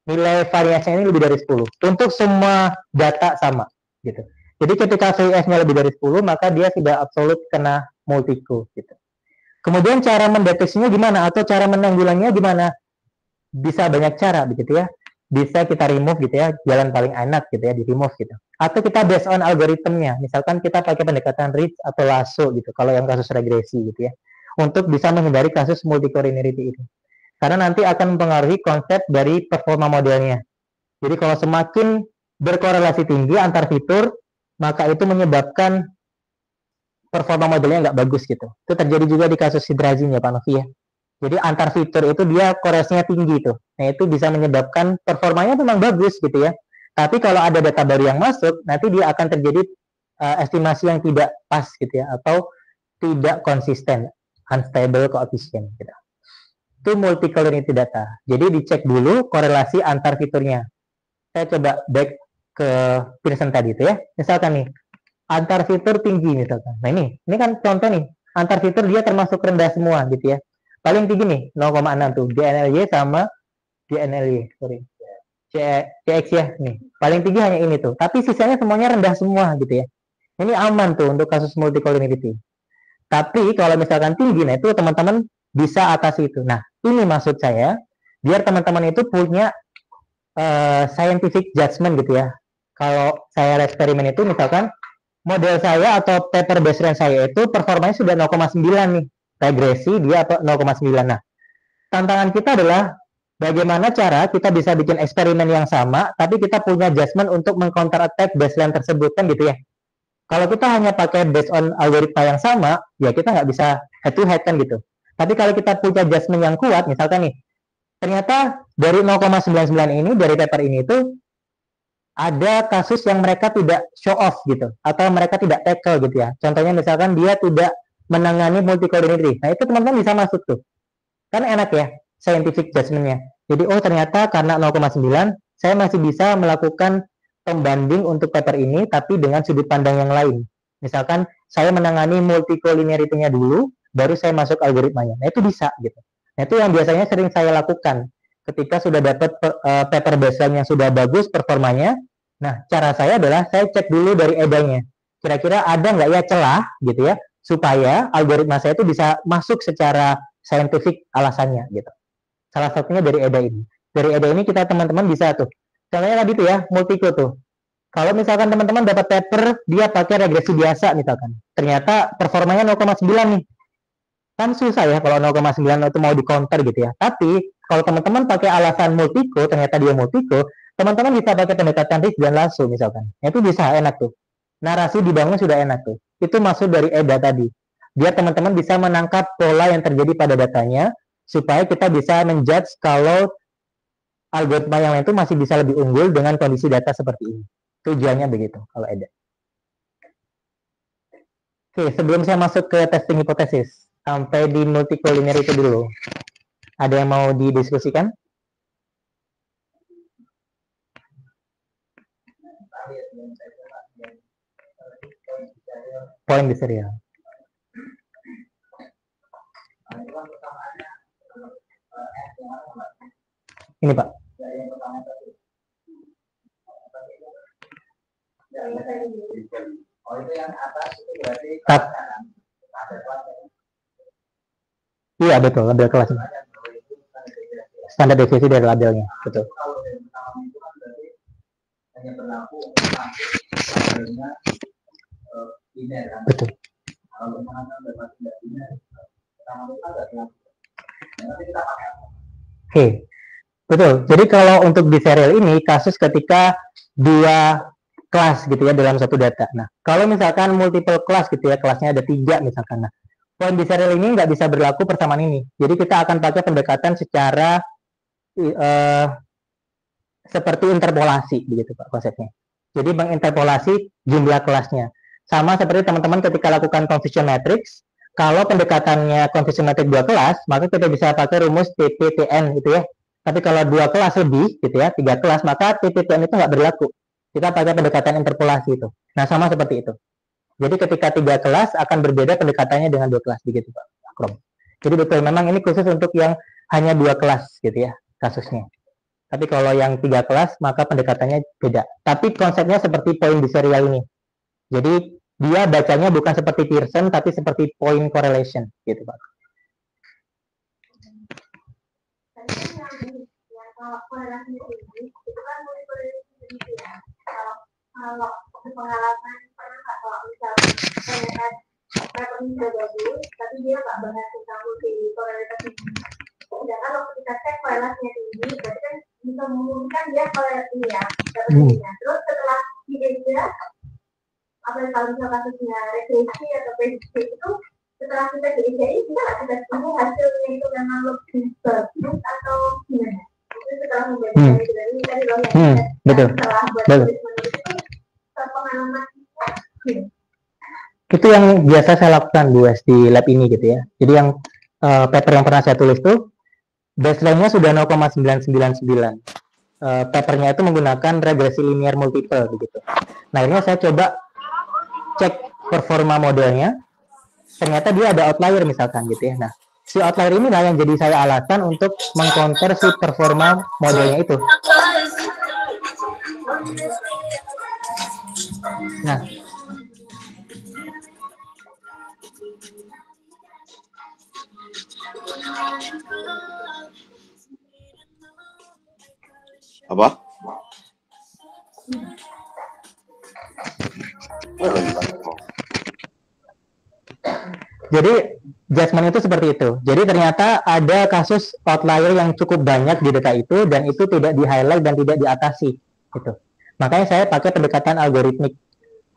Nilai variasinya ini lebih dari 10. Untuk semua data sama gitu. Jadi ketika VF-nya lebih dari 10, maka dia sudah absolut kena multiko gitu. Kemudian cara mendeteksinya gimana? Atau cara menanggulanginya gimana? Bisa banyak cara begitu ya. Bisa kita remove gitu ya, jalan paling enak gitu ya, di remove gitu. Atau kita based on algoritmnya, misalkan kita pakai pendekatan Ritz atau lasso gitu, kalau yang kasus regresi gitu ya, untuk bisa menghindari kasus multikolinearity itu. Karena nanti akan mempengaruhi konsep dari performa modelnya. Jadi kalau semakin berkorelasi tinggi antar fitur, maka itu menyebabkan performa modelnya nggak bagus gitu. Itu terjadi juga di kasus hidrazin ya Pak Novi ya. Jadi antar fitur itu dia korelasinya tinggi tuh. Nah itu bisa menyebabkan performanya memang bagus gitu ya. Tapi kalau ada data baru yang masuk, nanti dia akan terjadi estimasi yang tidak pas gitu ya, atau tidak konsisten, unstable coefficient gitu. Itu multi-collinearity data. Jadi dicek dulu korelasi antar fiturnya. Saya coba back ke Pearson tadi itu ya. Misalkan nih, antar fitur tinggi misalkan. Nah ini kan contoh nih, antar fitur dia termasuk rendah semua gitu ya. Paling tinggi nih 0,6 tuh, DNLY sama DNLY, sorry. CX ya nih. Paling tinggi hanya ini tuh. Tapi sisanya semuanya rendah semua gitu ya. Ini aman tuh untuk kasus multicollinearity. Tapi kalau misalkan tinggi, nah itu teman-teman bisa atasi itu. Nah, ini maksud saya, biar teman-teman itu punya scientific judgment gitu ya. Kalau saya eksperimen itu misalkan model saya atau paper baseline saya itu performanya sudah 0,9 nih. Regresi dia atau 0,9. Nah, tantangan kita adalah bagaimana cara kita bisa bikin eksperimen yang sama, tapi kita punya judgment untuk meng-counter attack baseline tersebut kan gitu ya. Kalau kita hanya pakai based on algoritma yang sama, ya kita nggak bisa head to head kan gitu. Tapi kalau kita punya judgment yang kuat, misalkan nih, ternyata dari 0,99 ini, dari paper ini itu, ada kasus yang mereka tidak show off gitu, atau mereka tidak tackle gitu ya. Contohnya misalkan dia tidak menangani multicollinearity. Nah itu teman-teman bisa masuk tuh. Kan enak ya, scientific judgment-nya. Jadi, oh ternyata karena 0,9, saya masih bisa melakukan pembanding untuk paper ini, tapi dengan sudut pandang yang lain. Misalkan, saya menangani multicollinearity-nya dulu, baru saya masuk algoritmanya. Nah, itu bisa gitu. Nah, itu yang biasanya sering saya lakukan. Ketika sudah dapat paper baseline yang sudah bagus performanya, nah, cara saya adalah saya cek dulu dari edanya. Kira-kira ada nggak ya celah gitu ya, supaya algoritma saya itu bisa masuk secara scientific alasannya gitu. Salah satunya dari EDA ini. Dari EDA ini kita teman-teman bisa tuh. Contohnya tadi tuh ya, multico tuh. Kalau misalkan teman-teman dapat paper, dia pakai regresi biasa misalkan. Ternyata performanya 0,9 nih. Kan susah ya kalau 0,9 itu mau di counter gitu ya. Tapi kalau teman-teman pakai alasan multico, ternyata dia multico, teman-teman bisa pakai pendekatan risk dan lasso misalkan. Itu bisa enak tuh. Narasi dibangun sudah enak tuh. Itu masuk dari EDA tadi. Biar teman-teman bisa menangkap pola yang terjadi pada datanya, supaya kita bisa menjudge kalau algoritma yang lain itu masih bisa lebih unggul dengan kondisi data seperti ini. Tujuannya begitu kalau ada. Oke, sebelum saya masuk ke testing hipotesis, sampai di multicollinearity dulu. Ada yang mau didiskusikan? Poin di serial. Ini Pak. Iya betul, label kelas. Standar deviasi dari labelnya, betul. Betul. Oke, betul. Jadi kalau untuk di serial ini kasus ketika dua kelas gitu ya dalam satu data. Nah, kalau misalkan multiple kelas gitu ya, kelasnya ada 3 misalkan. Nah, poin di serial ini nggak bisa berlaku persamaan ini. Jadi kita akan pakai pendekatan secara seperti interpolasi begitu Pak konsepnya. Jadi menginterpolasi jumlah kelasnya. Sama seperti teman-teman ketika lakukan confusion matrix, kalau pendekatannya confusion matrix 2 kelas, maka kita bisa pakai rumus TPTN gitu ya. Tapi kalau 2 kelas lebih gitu ya, 3 kelas, maka TPTN itu nggak berlaku. Kita pakai pendekatan interpolasi itu. Nah, sama seperti itu. Jadi ketika 3 kelas akan berbeda pendekatannya dengan 2 kelas begitu Pak Akrom. Jadi betul memang ini khusus untuk yang hanya 2 kelas gitu ya kasusnya. Tapi kalau yang 3 kelas maka pendekatannya beda. Tapi konsepnya seperti poin di serial ini. Jadi dia bacanya bukan seperti Pearson tapi seperti point correlation gitu Pak. Kalau korelasi tinggi itu kan mulai berarti ya. Kalau pengalaman pernah nggak kalau misalnya ternyata paper ini sudah bagus, tapi dia nggak bahas tentang multi korelasi tinggi. Sedangkan waktu kita cek korelasinya tinggi, berarti kan bisa memungkinkan dia korelasi ya, tingginya. Terus setelah dia apa kalau misal kasusnya regresi atau prediksi itu setelah kita diijai, kita nggak bisa tahu hasilnya itu memang lebih bagus atau gimana. Itu setelah membandingkan itu tadi loh yang betul. setelah buat tulis menulis itu pengalaman itu yang biasa saya lakukan di lab ini gitu ya. Jadi yang paper yang pernah saya tulis tuh baseline-nya sudah 0,999. Papernya itu menggunakan regresi linear multiple begitu. Nah, akhirnya saya coba cek performa modelnya. Ternyata dia ada outlier misalkan gitu ya. Nah, si outlier inilah yang jadi saya alasan untuk mengcounter si performa modelnya itu. Nah, apa? Jadi judgment itu seperti itu. Jadi ternyata ada kasus outlier yang cukup banyak di data itu dan itu tidak di highlight dan tidak diatasi gitu. Makanya saya pakai pendekatan algoritmik.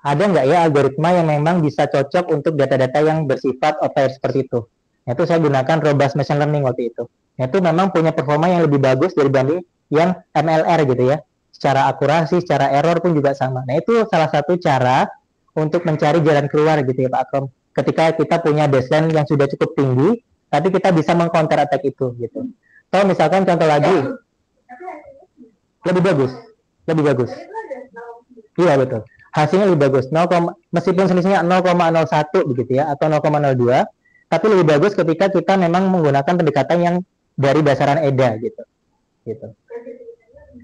Ada nggak ya algoritma yang memang bisa cocok untuk data-data yang bersifat outlier seperti itu? Itu saya gunakan robust machine learning waktu itu. Itu memang punya performa yang lebih bagus dibanding yang MLR gitu ya. Secara akurasi, secara error pun juga sama. Nah, itu salah satu cara untuk mencari jalan keluar gitu ya Pak Akrom. Ketika kita punya baseline yang sudah cukup tinggi, tapi kita bisa meng-counter attack itu gitu. Atau misalkan contoh lagi, lebih bagus. Iya betul. Hasilnya lebih bagus. Meskipun selisihnya 0,01 begitu ya, atau 0,02, tapi lebih bagus ketika kita memang menggunakan pendekatan yang dari dasaran EDA gitu.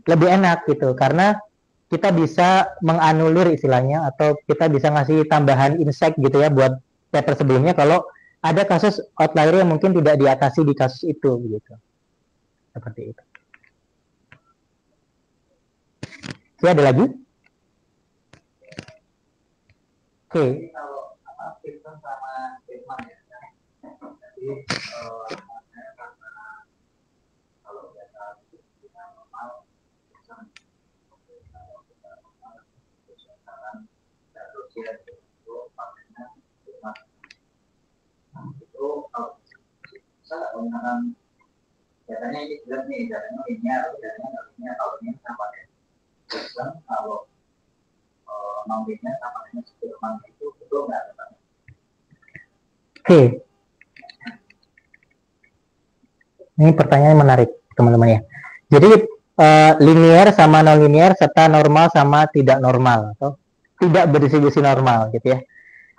Lebih enak gitu, karena kita bisa menganulir istilahnya, atau kita bisa ngasih tambahan insight gitu ya buat paper sebelumnya kalau ada kasus outlier yang mungkin tidak diatasi di kasus itu gitu. Seperti itu. Oke, ada lagi? Oke. Itu kalau bisa menggunakan datanya ini jelas nih, datanya linear, kalau ini sama ya. Kalau non-linear sama dengan Spearman itu betul nggak? Oke. Ini pertanyaan menarik teman-teman ya. Jadi linear sama non-linear serta normal sama tidak normal atau tidak berdistribusi normal gitu ya.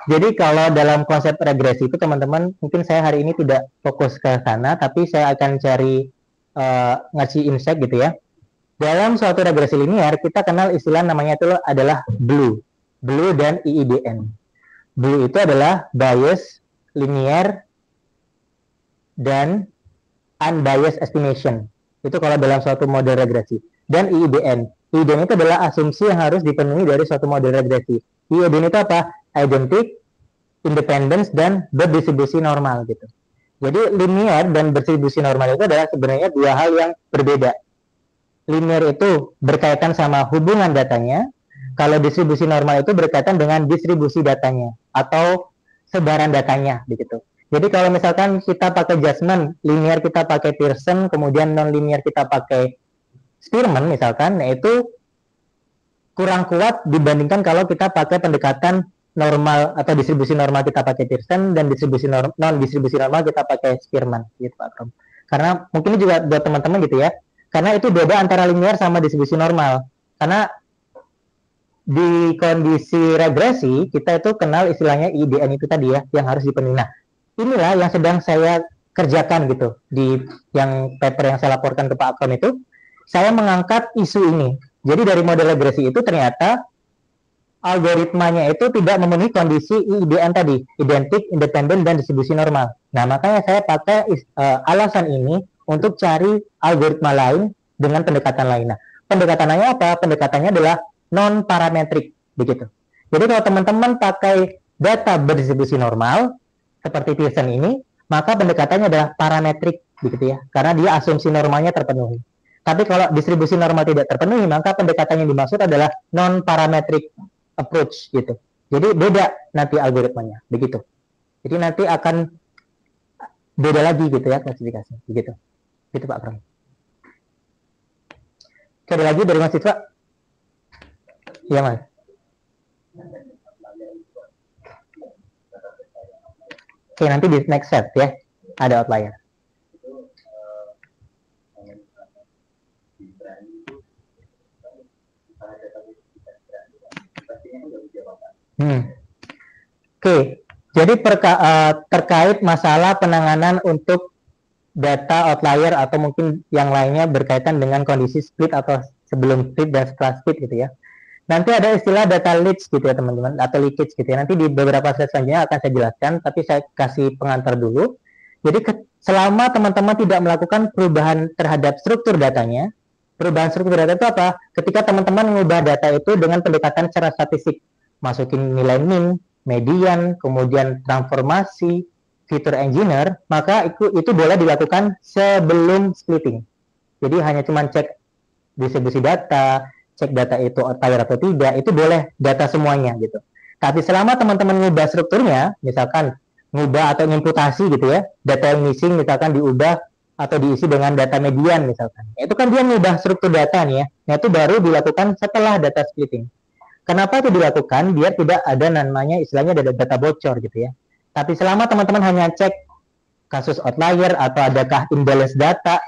Jadi kalau dalam konsep regresi itu teman-teman, mungkin saya hari ini tidak fokus ke sana, tapi saya akan cari ngasih insight gitu ya. Dalam suatu regresi linear, kita kenal istilah namanya itu adalah BLEU dan IIDN. BLEU itu adalah bias, linear, dan unbiased estimation. Itu kalau dalam suatu model regresi. Dan IIDN itu adalah asumsi yang harus dipenuhi dari suatu model regresi. IIDN itu apa? Identik, independence, dan berdistribusi normal gitu. Jadi linear dan berdistribusi normal itu adalah sebenarnya dua hal yang berbeda. Linear itu berkaitan sama hubungan datanya, kalau distribusi normal itu berkaitan dengan distribusi datanya atau sebaran datanya begitu. Jadi kalau misalkan kita pakai judgment, linear kita pakai Pearson, kemudian non-linear kita pakai Spearman misalkan, nah itu kurang kuat dibandingkan kalau kita pakai pendekatan normal atau distribusi normal kita pakai Pearson dan distribusi non-distribusi normal kita pakai Spearman gitu Pak Tom. Karena mungkin juga buat teman-teman gitu ya, karena itu beda antara linear sama distribusi normal. Karena di kondisi regresi kita itu kenal istilahnya IIDN itu tadi ya yang harus dipenuhi. Nah, inilah yang sedang saya kerjakan gitu di yang paper yang saya laporkan ke Pak Akron itu. Saya mengangkat isu ini. Jadi dari model regresi itu ternyata algoritmanya itu tidak memenuhi kondisi IIDN tadi, identik, independen, dan distribusi normal. Nah, makanya saya pakai alasan ini untuk cari algoritma lain dengan pendekatan lain. Nah, pendekatannya apa? Pendekatannya adalah non-parametrik, begitu. Jadi kalau teman-teman pakai data berdistribusi normal, seperti Pearson ini, maka pendekatannya adalah parametrik, begitu ya. Karena dia asumsi normalnya terpenuhi. Tapi kalau distribusi normal tidak terpenuhi, maka pendekatan yang dimaksud adalah non-parametric approach gitu. Jadi beda nanti algoritmanya, begitu. Jadi nanti akan beda lagi gitu ya klasifikasi. Begitu. Gitu Pak Pram. Oke, ada lagi dari mahasiswa? Iya Mas. Oke, nanti di next set ya ada outlier. Oke, jadi terkait masalah penanganan untuk data outlier atau mungkin yang lainnya berkaitan dengan kondisi split atau sebelum split dan setelah split gitu ya. Nanti ada istilah data leaks gitu ya teman-teman, atau leakage gitu ya. Nanti di beberapa slide selanjutnya akan saya jelaskan, tapi saya kasih pengantar dulu. Jadi selama teman-teman tidak melakukan perubahan terhadap struktur datanya, perubahan struktur data itu apa? Ketika teman-teman mengubah data itu dengan pendekatan secara statistik, masukin nilai min, median, kemudian transformasi, fitur engineer, maka itu boleh dilakukan sebelum splitting. Jadi hanya cuma cek distribusi data, cek data itu outlier atau tidak, itu boleh data semuanya gitu. Tapi selama teman-teman ngubah strukturnya, misalkan ngubah atau imputasi gitu ya, data yang missing misalkan diubah atau diisi dengan data median misalkan. Itu kan dia ngubah struktur data nih ya. Nah, itu baru dilakukan setelah data splitting. Kenapa itu dilakukan? Biar tidak ada namanya istilahnya data bocor gitu ya. Tapi selama teman-teman hanya cek kasus outlier atau adakah imbalance data,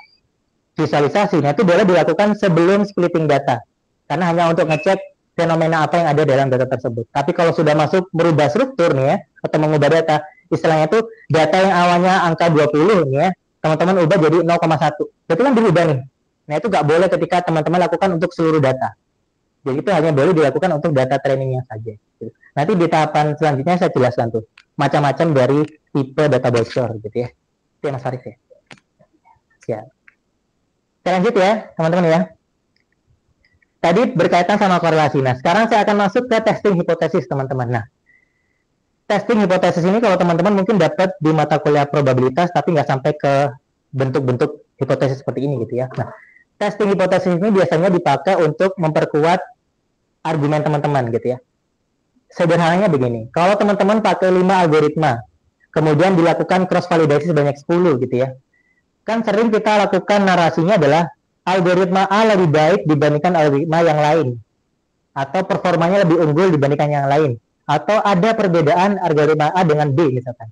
visualisasi, nah itu boleh dilakukan sebelum splitting data. Karena hanya untuk ngecek fenomena apa yang ada dalam data tersebut. Tapi kalau sudah masuk merubah struktur nih ya, atau mengubah data, istilahnya itu data yang awalnya angka 20 nih ya, teman-teman ubah jadi 0,1. Berarti kan berubah nih. Nah itu nggak boleh ketika teman-teman lakukan untuk seluruh data. Jadi itu hanya boleh dilakukan untuk data trainingnya saja. Nanti di tahapan selanjutnya saya jelaskan tuh macam-macam dari tipe data bocor gitu ya. Itu Mas Faris ya. Siap. Kita lanjut ya teman-teman ya. Tadi berkaitan sama korelasi. Nah sekarang saya akan masuk ke testing hipotesis teman-teman. Nah testing hipotesis ini kalau teman-teman mungkin dapat di mata kuliah probabilitas tapi nggak sampai ke bentuk-bentuk hipotesis seperti ini gitu ya. Nah testing hipotesis ini biasanya dipakai untuk memperkuat argumen teman-teman gitu ya. Sederhananya begini, kalau teman-teman pakai 5 algoritma, kemudian dilakukan cross validasi sebanyak 10 gitu ya. Kan sering kita lakukan narasinya adalah algoritma A lebih baik dibandingkan algoritma yang lain, atau performanya lebih unggul dibandingkan yang lain, atau ada perbedaan algoritma A dengan B misalkan.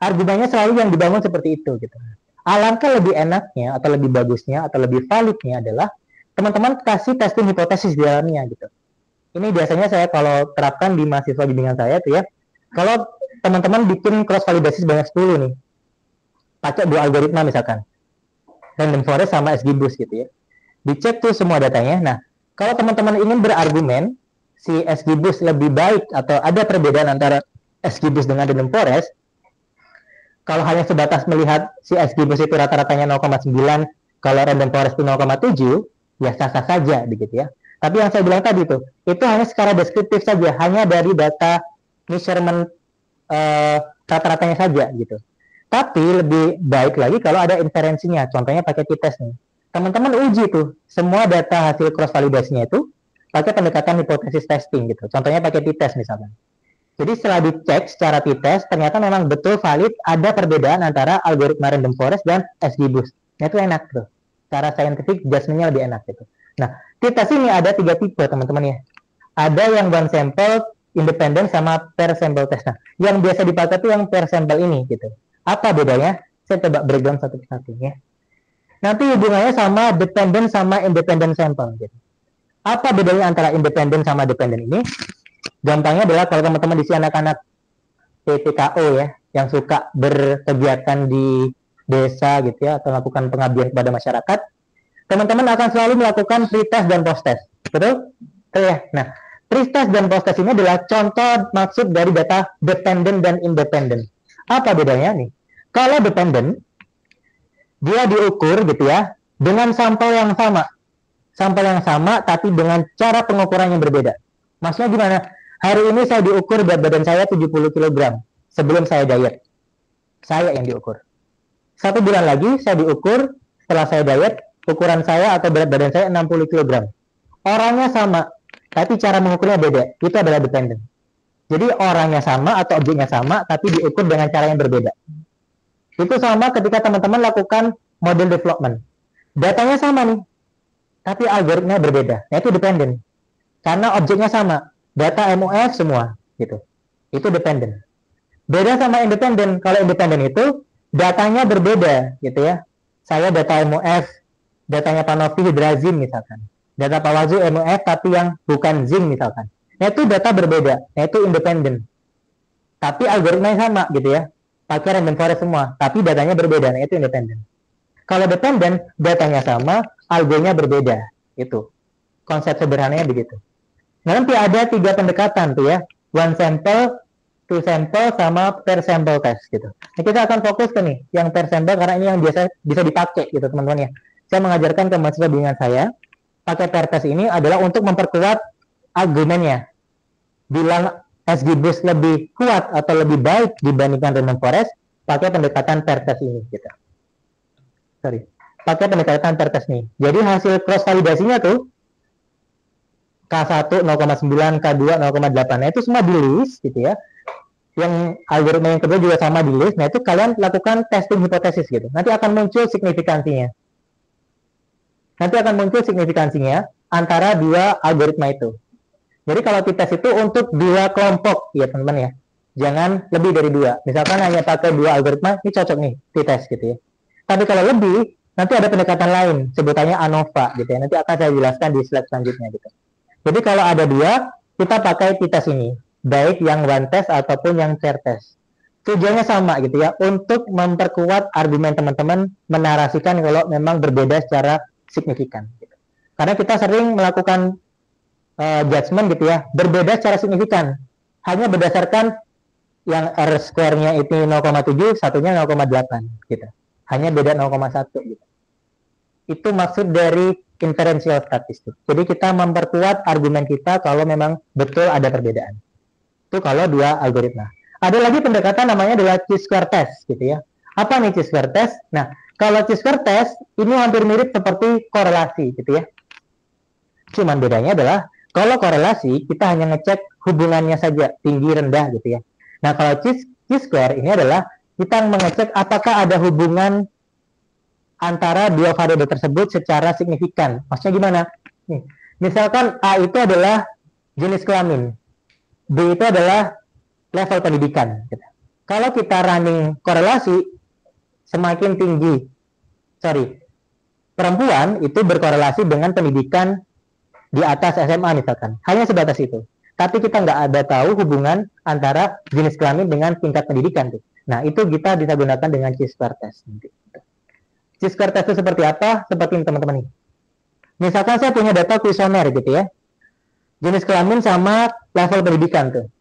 Argumennya selalu yang dibangun seperti itu gitu. Alangkah lebih enaknya atau lebih bagusnya atau lebih validnya adalah teman-teman kasih testing hipotesis di dalamnya gitu. Ini biasanya saya kalau terapkan di mahasiswa bimbingan saya tuh ya. Kalau teman-teman bikin cross validasi sebanyak 10 nih. Pakai 2 algoritma misalkan. Random forest sama SGBoost gitu ya. Dicek tuh semua datanya. Nah, kalau teman-teman ingin berargumen si SGBoost lebih baik atau ada perbedaan antara SGBoost dengan random forest, kalau hanya sebatas melihat si SGBoost itu rata-ratanya 0,9, kalau random forest itu 0,7, ya sah-sah saja begitu ya. Tapi yang saya bilang tadi itu hanya secara deskriptif saja, hanya dari data measurement rata-ratanya saja gitu. Tapi lebih baik lagi kalau ada inferensinya, contohnya pakai t-test nih. Teman-teman uji tuh semua data hasil cross validasinya itu pakai pendekatan hipotesis testing gitu. Contohnya pakai t-test misalkan. Jadi setelah dicek secara t-test, ternyata memang betul valid ada perbedaan antara algoritma random forest dan SGBoost. Nah itu enak tuh. Secara scientific judgment-nya lebih enak gitu. Nah, t-test ini ada 3 tipe teman-teman ya. Ada yang one sample, independent, sama per sample test. Nah, yang biasa dipakai tuh yang per sample ini gitu. Apa bedanya? Saya coba breakdown satu persatu ya. Nanti hubungannya sama dependent sama independent sample gitu. Apa bedanya antara independent sama dependent ini? Gampangnya adalah kalau teman-teman di sini anak-anak PTKO ya, yang suka berkegiatan di desa gitu ya, atau melakukan pengabdian kepada masyarakat, teman-teman akan selalu melakukan pre-test dan post-test. Betul? Betul ya? Nah, pre-test dan post-test ini adalah contoh maksud dari data dependent dan independent. Apa bedanya nih? Kalau dependent, dia diukur gitu ya, dengan sampel yang sama. Sampel yang sama, tapi dengan cara pengukuran yang berbeda. Maksudnya gimana? Hari ini saya diukur berat badan saya 70 kg sebelum saya diet. Saya yang diukur. 1 bulan lagi saya diukur setelah saya diet, ukuran saya atau berat badan saya 60 kg. Orangnya sama, tapi cara mengukurnya beda. Itu adalah dependent. Jadi orangnya sama atau objeknya sama, tapi diukur dengan cara yang berbeda. Itu sama ketika teman-teman lakukan model development. Datanya sama nih, tapi algoritmanya berbeda. Nah, itu dependent. Karena objeknya sama, data MOF semua, gitu. Itu dependent. Beda sama independent. Kalau independent itu datanya berbeda, gitu ya. Saya data MOF, datanya Pak Novi hidrazim misalkan. Data Pak Wazu MOF tapi yang bukan zinc misalkan. Nah, itu data berbeda. Nah, itu independent. Tapi algoritmanya sama, gitu ya. Pakai random forest semua, tapi datanya berbeda. Nah, itu independent. Kalau dependent, datanya sama, algonya berbeda. Itu konsep sederhananya begitu. Nanti ada 3 pendekatan tuh ya, one sample, two sample, sama per sample test gitu. Nah, kita akan fokus ke nih yang per sample karena ini yang biasa bisa dipakai gitu teman-teman ya. Saya mengajarkan ke mahasiswa bimbingan saya, pakai per test ini adalah untuk memperkuat argumennya. Bilang SGBoost lebih kuat atau lebih baik dibandingkan random forest, pakai pendekatan per test ini gitu. Pakai pendekatan per test nih. Jadi hasil cross validasinya tuh K1 0,9, K2 0,8. Nah, itu semua di list gitu ya. Yang algoritma yang kedua juga sama di list. Nah, itu kalian lakukan testing hipotesis gitu. Nanti akan muncul signifikansinya. Antara 2 algoritma itu. Jadi kalau tes itu untuk 2 kelompok ya teman-teman ya. Jangan lebih dari 2. Misalkan hanya pakai 2 algoritma, ini cocok nih tes gitu ya. Tapi kalau lebih, nanti ada pendekatan lain, sebutannya ANOVA gitu ya. Nanti akan saya jelaskan di slide selanjutnya gitu. Jadi kalau ada 2, kita pakai t-test ini, baik yang one test ataupun yang pair test. Tujuannya sama gitu ya, untuk memperkuat argumen teman-teman menarasikan kalau memang berbeda secara signifikan. Gitu. Karena kita sering melakukan judgment gitu ya, berbeda secara signifikan, hanya berdasarkan yang R square-nya itu 0,7, satunya 0,8 gitu. Hanya beda 0,1 gitu. Itu maksud dari inferential statistik. Jadi kita memperkuat argumen kita kalau memang betul ada perbedaan. Itu kalau 2 algoritma. Ada lagi pendekatan namanya adalah chi-square test gitu ya. Apa nih chi-square test? Nah, kalau chi-square test ini hampir mirip seperti korelasi gitu ya. Cuman bedanya adalah kalau korelasi kita hanya ngecek hubungannya saja, tinggi rendah gitu ya. Nah, kalau chi-square ini adalah kita mengecek apakah ada hubungan antara 2 variabel tersebut secara signifikan. Maksudnya gimana? Nih, misalkan A itu adalah jenis kelamin, B itu adalah level pendidikan. Gitu. Kalau kita running korelasi, semakin tinggi, perempuan itu berkorelasi dengan pendidikan di atas SMA misalkan. Hanya sebatas itu. Tapi kita nggak ada tahu hubungan antara jenis kelamin dengan tingkat pendidikan. Tuh. Nah, itu kita bisa gunakan dengan chi-square test. Chi-square test itu seperti apa? Seperti ini teman-teman nih. Misalkan saya punya data kuesioner gitu ya. Jenis kelamin sama level pendidikan tuh.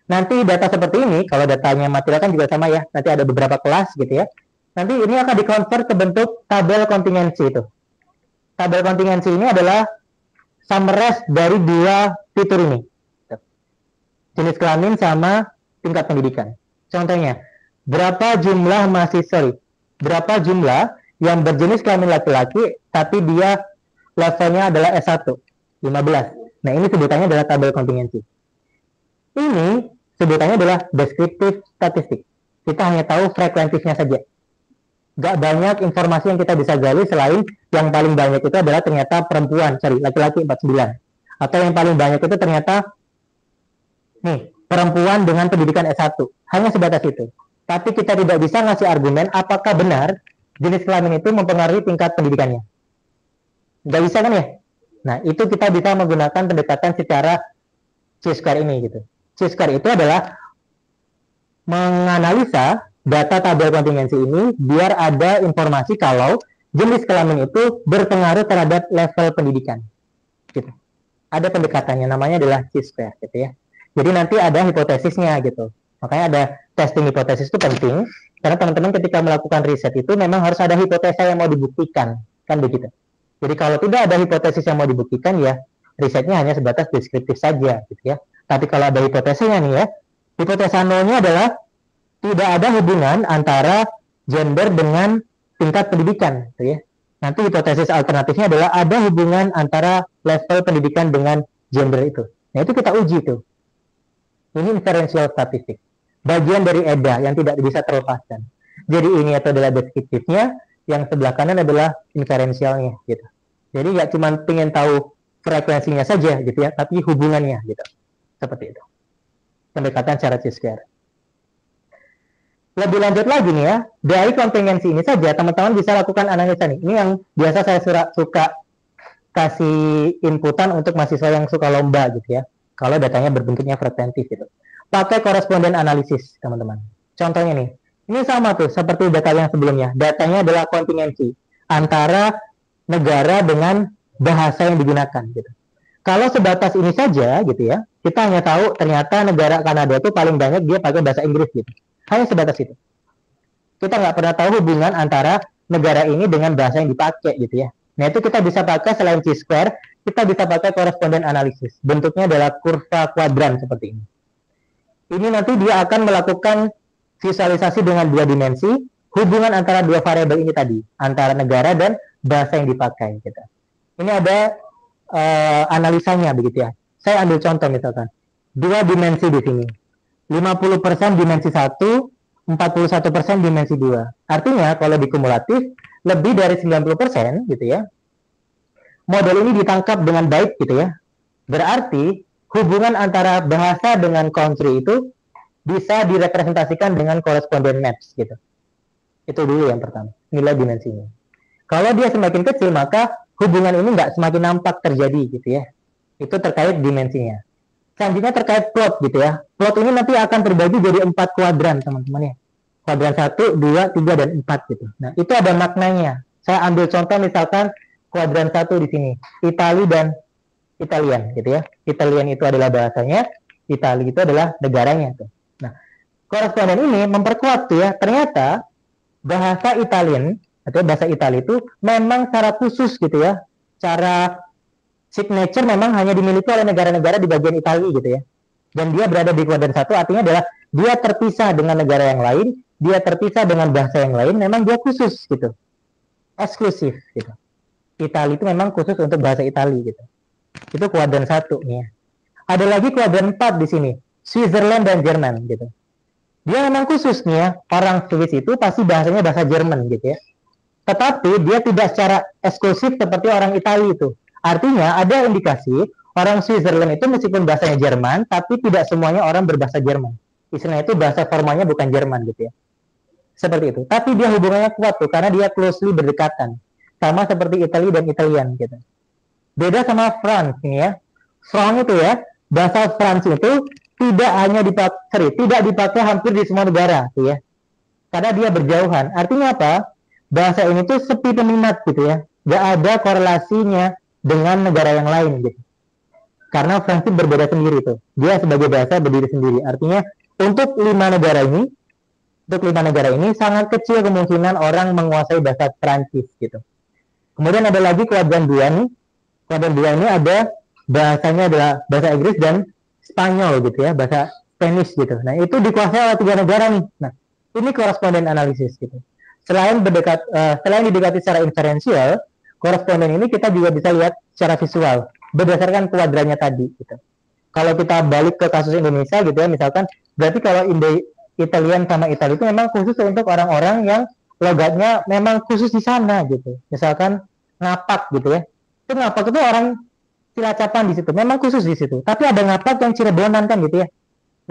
Nanti data seperti ini, kalau datanya material kan juga sama ya. Nanti ada beberapa kelas gitu ya. Nanti ini akan di-convert ke bentuk tabel kontingensi itu. Tabel kontingensi ini adalah summarize dari 2 fitur ini. Jenis kelamin sama tingkat pendidikan. Contohnya, berapa jumlah yang berjenis kelamin laki-laki tapi dia levelnya adalah S1, 15. Nah, ini sebutannya adalah tabel kontingensi. Ini sebutannya adalah deskriptif statistik. Kita hanya tahu frekuensinya saja. Gak banyak informasi yang kita bisa gali selain yang paling banyak itu adalah ternyata perempuan, laki-laki 49. Atau yang paling banyak itu ternyata nih, perempuan dengan pendidikan S1. Hanya sebatas itu. Tapi kita tidak bisa ngasih argumen apakah benar jenis kelamin itu mempengaruhi tingkat pendidikannya. Gak bisa kan ya? Nah, itu kita bisa menggunakan pendekatan secara chi-square ini gitu. Chi-square itu adalah menganalisa data tabel kontingensi ini biar ada informasi kalau jenis kelamin itu berpengaruh terhadap level pendidikan. Gitu. Ada pendekatannya, namanya adalah chi-square gitu ya. Jadi nanti ada hipotesisnya gitu. Makanya ada testing hipotesis itu penting karena teman-teman ketika melakukan riset itu memang harus ada hipotesa yang mau dibuktikan, kan begitu. Jadi kalau tidak ada hipotesis yang mau dibuktikan ya risetnya hanya sebatas deskriptif saja gitu ya. Tapi kalau ada hipotesanya nih ya, hipotesa nolnya adalah tidak ada hubungan antara gender dengan tingkat pendidikan gitu ya. Nanti hipotesis alternatifnya adalah ada hubungan antara level pendidikan dengan gender itu. Nah, itu kita uji tuh. Ini inferential statistik, bagian dari EDA yang tidak bisa terlepaskan. Jadi ini adalah deskriptifnya, yang sebelah kanan adalah inferentialnya gitu. Jadi nggak cuma pengen tahu frekuensinya saja gitu ya, tapi hubungannya gitu. Seperti itu. Pendekatan secara chi-square. Lebih lanjut lagi nih ya, dari kontingensi ini saja teman-teman bisa lakukan analisa nih. Ini yang biasa saya suka kasih inputan untuk mahasiswa yang suka lomba gitu ya. Kalau datanya berbentuknya frekuentif gitu. Pakai koresponden analisis, teman-teman. Contohnya nih, ini sama tuh seperti data yang sebelumnya. Datanya adalah kontingensi antara negara dengan bahasa yang digunakan gitu. Kalau sebatas ini saja gitu ya, kita hanya tahu ternyata negara Kanada itu paling banyak dia pakai bahasa Inggris gitu. Hanya sebatas itu. Kita nggak pernah tahu hubungan antara negara ini dengan bahasa yang dipakai gitu ya. Nah itu kita bisa pakai selain chi-square, kita bisa pakai koresponden analisis. Bentuknya adalah kurva kuadran seperti ini. Ini nanti dia akan melakukan visualisasi dengan dua dimensi, hubungan antara dua variabel ini tadi, antara negara dan bahasa yang dipakai gitu. Ini ada analisanya begitu ya. Saya ambil contoh misalkan, dua dimensi di sini. 50% dimensi 1, 41% dimensi 2. Artinya kalau dikumulatif lebih dari 90% gitu ya. Model ini ditangkap dengan baik gitu ya. Berarti hubungan antara bahasa dengan country itu bisa direpresentasikan dengan correspondent maps gitu. Itu dulu yang pertama, nilai dimensinya. Kalau dia semakin kecil maka hubungan ini nggak semakin nampak terjadi gitu ya. Itu terkait dimensinya. Selanjutnya terkait plot gitu ya. Plot ini nanti akan terbagi jadi 4 kuadran teman-teman ya. Kuadran 1, 2, 3, dan 4 gitu. Nah itu ada maknanya. Saya ambil contoh misalkan kuadran 1 di sini. Itali dan Italian gitu ya. Italian itu adalah bahasanya. Itali itu adalah negaranya tuh. Nah koresponden ini memperkuat tuh ya. Ternyata bahasa Italian atau bahasa Itali itu memang secara khusus gitu ya. Cara signature memang hanya dimiliki oleh negara-negara di bagian Italia gitu ya. Dan dia berada di kuadran 1 artinya adalah dia terpisah dengan negara yang lain, dia terpisah dengan bahasa yang lain, memang dia khusus gitu. Eksklusif gitu. Italia itu memang khusus untuk bahasa Italia gitu. Itu kuadran 1 nih ya. Ada lagi kuadran 4 di sini, Switzerland dan Jerman gitu. Dia memang khusus nih ya, orang Swiss itu pasti bahasanya bahasa Jerman gitu ya. Tetapi dia tidak secara eksklusif seperti orang Italia itu. Artinya ada indikasi orang Switzerland itu meskipun bahasanya Jerman, tapi tidak semuanya orang berbahasa Jerman. Istilahnya itu bahasa formalnya bukan Jerman gitu ya. Seperti itu. Tapi dia hubungannya kuat tuh, karena dia closely berdekatan. Sama seperti Italia dan Italian gitu. Beda sama France ini ya. France itu ya, bahasa France itu tidak hanya tidak dipakai hampir di semua negara tuh ya. Karena dia berjauhan. Artinya apa? Bahasa ini tuh sepi peminat gitu ya. Gak ada korelasinya dengan negara yang lain gitu. Karena France berbeda sendiri tuh. Dia sebagai bahasa berdiri sendiri. Artinya untuk 5 negara ini sangat kecil kemungkinan orang menguasai bahasa Prancis gitu. Kemudian ada lagi kuadran 2 nih. Kuadran 2 ini ada bahasanya adalah bahasa Inggris dan Spanyol gitu ya, bahasa Spanish gitu. Nah, itu dikuasai oleh 3 negara nih. Nah, ini koresponden analisis gitu. Selain didekati secara inferensial, koresponden ini kita juga bisa lihat secara visual berdasarkan kuadrannya tadi gitu. Kalau kita balik ke kasus Indonesia gitu ya, misalkan berarti kalau Italian sama Italia itu memang khusus untuk orang-orang yang logatnya memang khusus di sana gitu. Misalkan Ngapak gitu ya. Itu Ngapak itu orang Cilacapan di situ, memang khusus di situ. Tapi ada Ngapak yang Cirebonan kan gitu ya.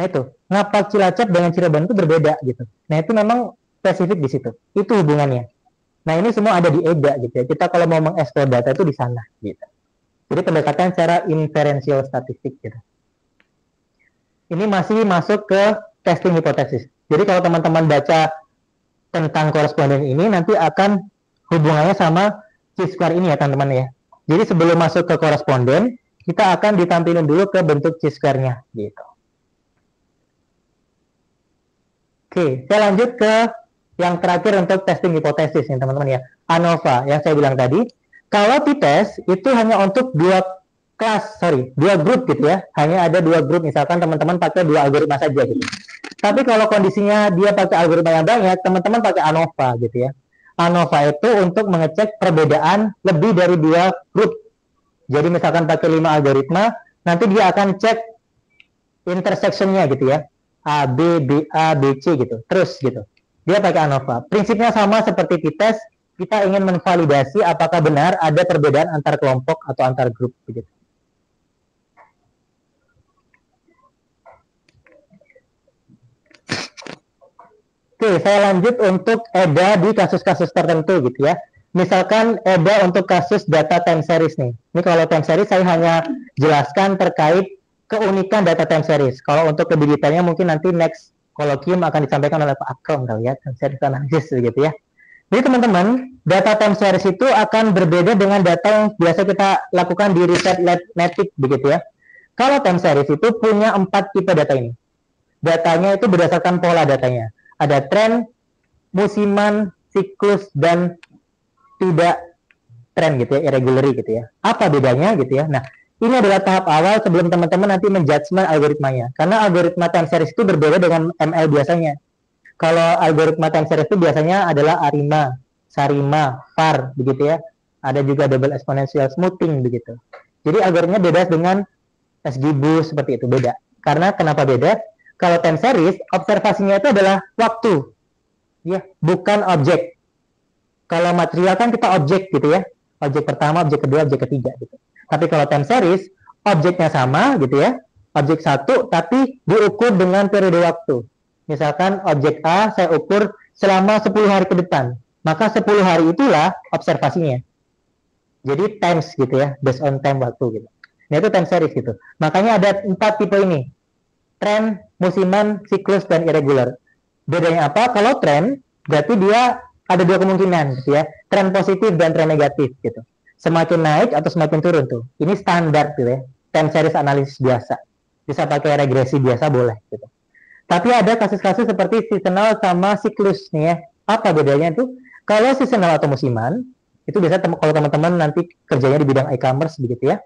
Nah itu, Ngapak Cilacap dengan Cirebon itu berbeda gitu. Nah itu memang spesifik di situ. Itu hubungannya. Nah ini semua ada di EDA gitu ya. Kita kalau mau mengeksplor data itu di sana gitu. Jadi pendekatan secara inferential statistik gitu. Ini masih masuk ke testing hipotesis. Jadi kalau teman-teman baca tentang koresponden ini nanti akan hubungannya sama chi-square ini ya teman-teman ya. Jadi sebelum masuk ke koresponden, kita akan ditampilkan dulu ke bentuk chi-square-nya gitu. Oke, saya lanjut ke yang terakhir untuk testing hipotesis nih teman-teman ya. ANOVA yang saya bilang tadi. Kalau t-test itu hanya untuk dua grup gitu ya. Hanya ada 2 grup, misalkan teman-teman pakai 2 algoritma saja gitu. Tapi kalau kondisinya dia pakai algoritma yang banyak, teman-teman pakai ANOVA gitu ya. ANOVA itu untuk mengecek perbedaan lebih dari 2 grup. Jadi misalkan pakai 5 algoritma, nanti dia akan cek intersection-nya gitu ya. A, B, C gitu. Terus gitu. Dia pakai ANOVA. Prinsipnya sama seperti t-test, kita ingin menvalidasi apakah benar ada perbedaan antar kelompok atau antar grup begitu. Oke, saya lanjut untuk EDA di kasus-kasus tertentu gitu ya. Misalkan EDA untuk kasus data time series nih. Ini kalau time series saya hanya jelaskan terkait keunikan data time series. Kalau untuk lebih detailnya mungkin nanti next kolokvium akan disampaikan oleh Pak Akrom kali ya, time series analysis begitu ya. Jadi teman-teman, data time series itu akan berbeda dengan data yang biasa kita lakukan di riset native begitu ya. Kalau time series itu punya 4 tipe data ini. Datanya itu berdasarkan pola datanya. Ada tren, musiman, siklus, dan tidak tren gitu ya, irregular gitu ya. Apa bedanya gitu ya? Nah, ini adalah tahap awal sebelum teman-teman nanti menjudgment algoritmanya. Karena algoritma time series itu berbeda dengan ML biasanya. Kalau algoritma time series itu biasanya adalah ARIMA, SARIMA, VAR begitu ya. Ada juga double exponential smoothing begitu. Jadi algoritmanya beda dengan SGBoost seperti itu, beda. Karena kenapa beda? Kalau time series, observasinya itu adalah waktu, ya, bukan objek. Kalau material kan kita objek gitu ya, objek pertama, objek kedua, objek ketiga gitu. Tapi kalau time series, objeknya sama gitu ya, objek satu, tapi diukur dengan periode waktu. Misalkan objek A saya ukur selama 10 hari ke depan, maka 10 hari itulah observasinya. Jadi times gitu ya, based on time waktu gitu. Nah itu time series gitu. Makanya ada 4 tipe ini. Tren, musiman, siklus, dan irregular. Bedanya apa? Kalau tren, berarti dia ada 2 kemungkinan gitu ya. Tren positif dan tren negatif gitu. Semakin naik atau semakin turun tuh. Ini standar gitu ya. Time series analisis biasa. Bisa pakai regresi biasa boleh gitu. Tapi ada kasus-kasus seperti seasonal sama siklus nih ya. Apa bedanya itu? Kalau seasonal atau musiman, itu biasa kalau teman-teman nanti kerjanya di bidang e-commerce begitu ya.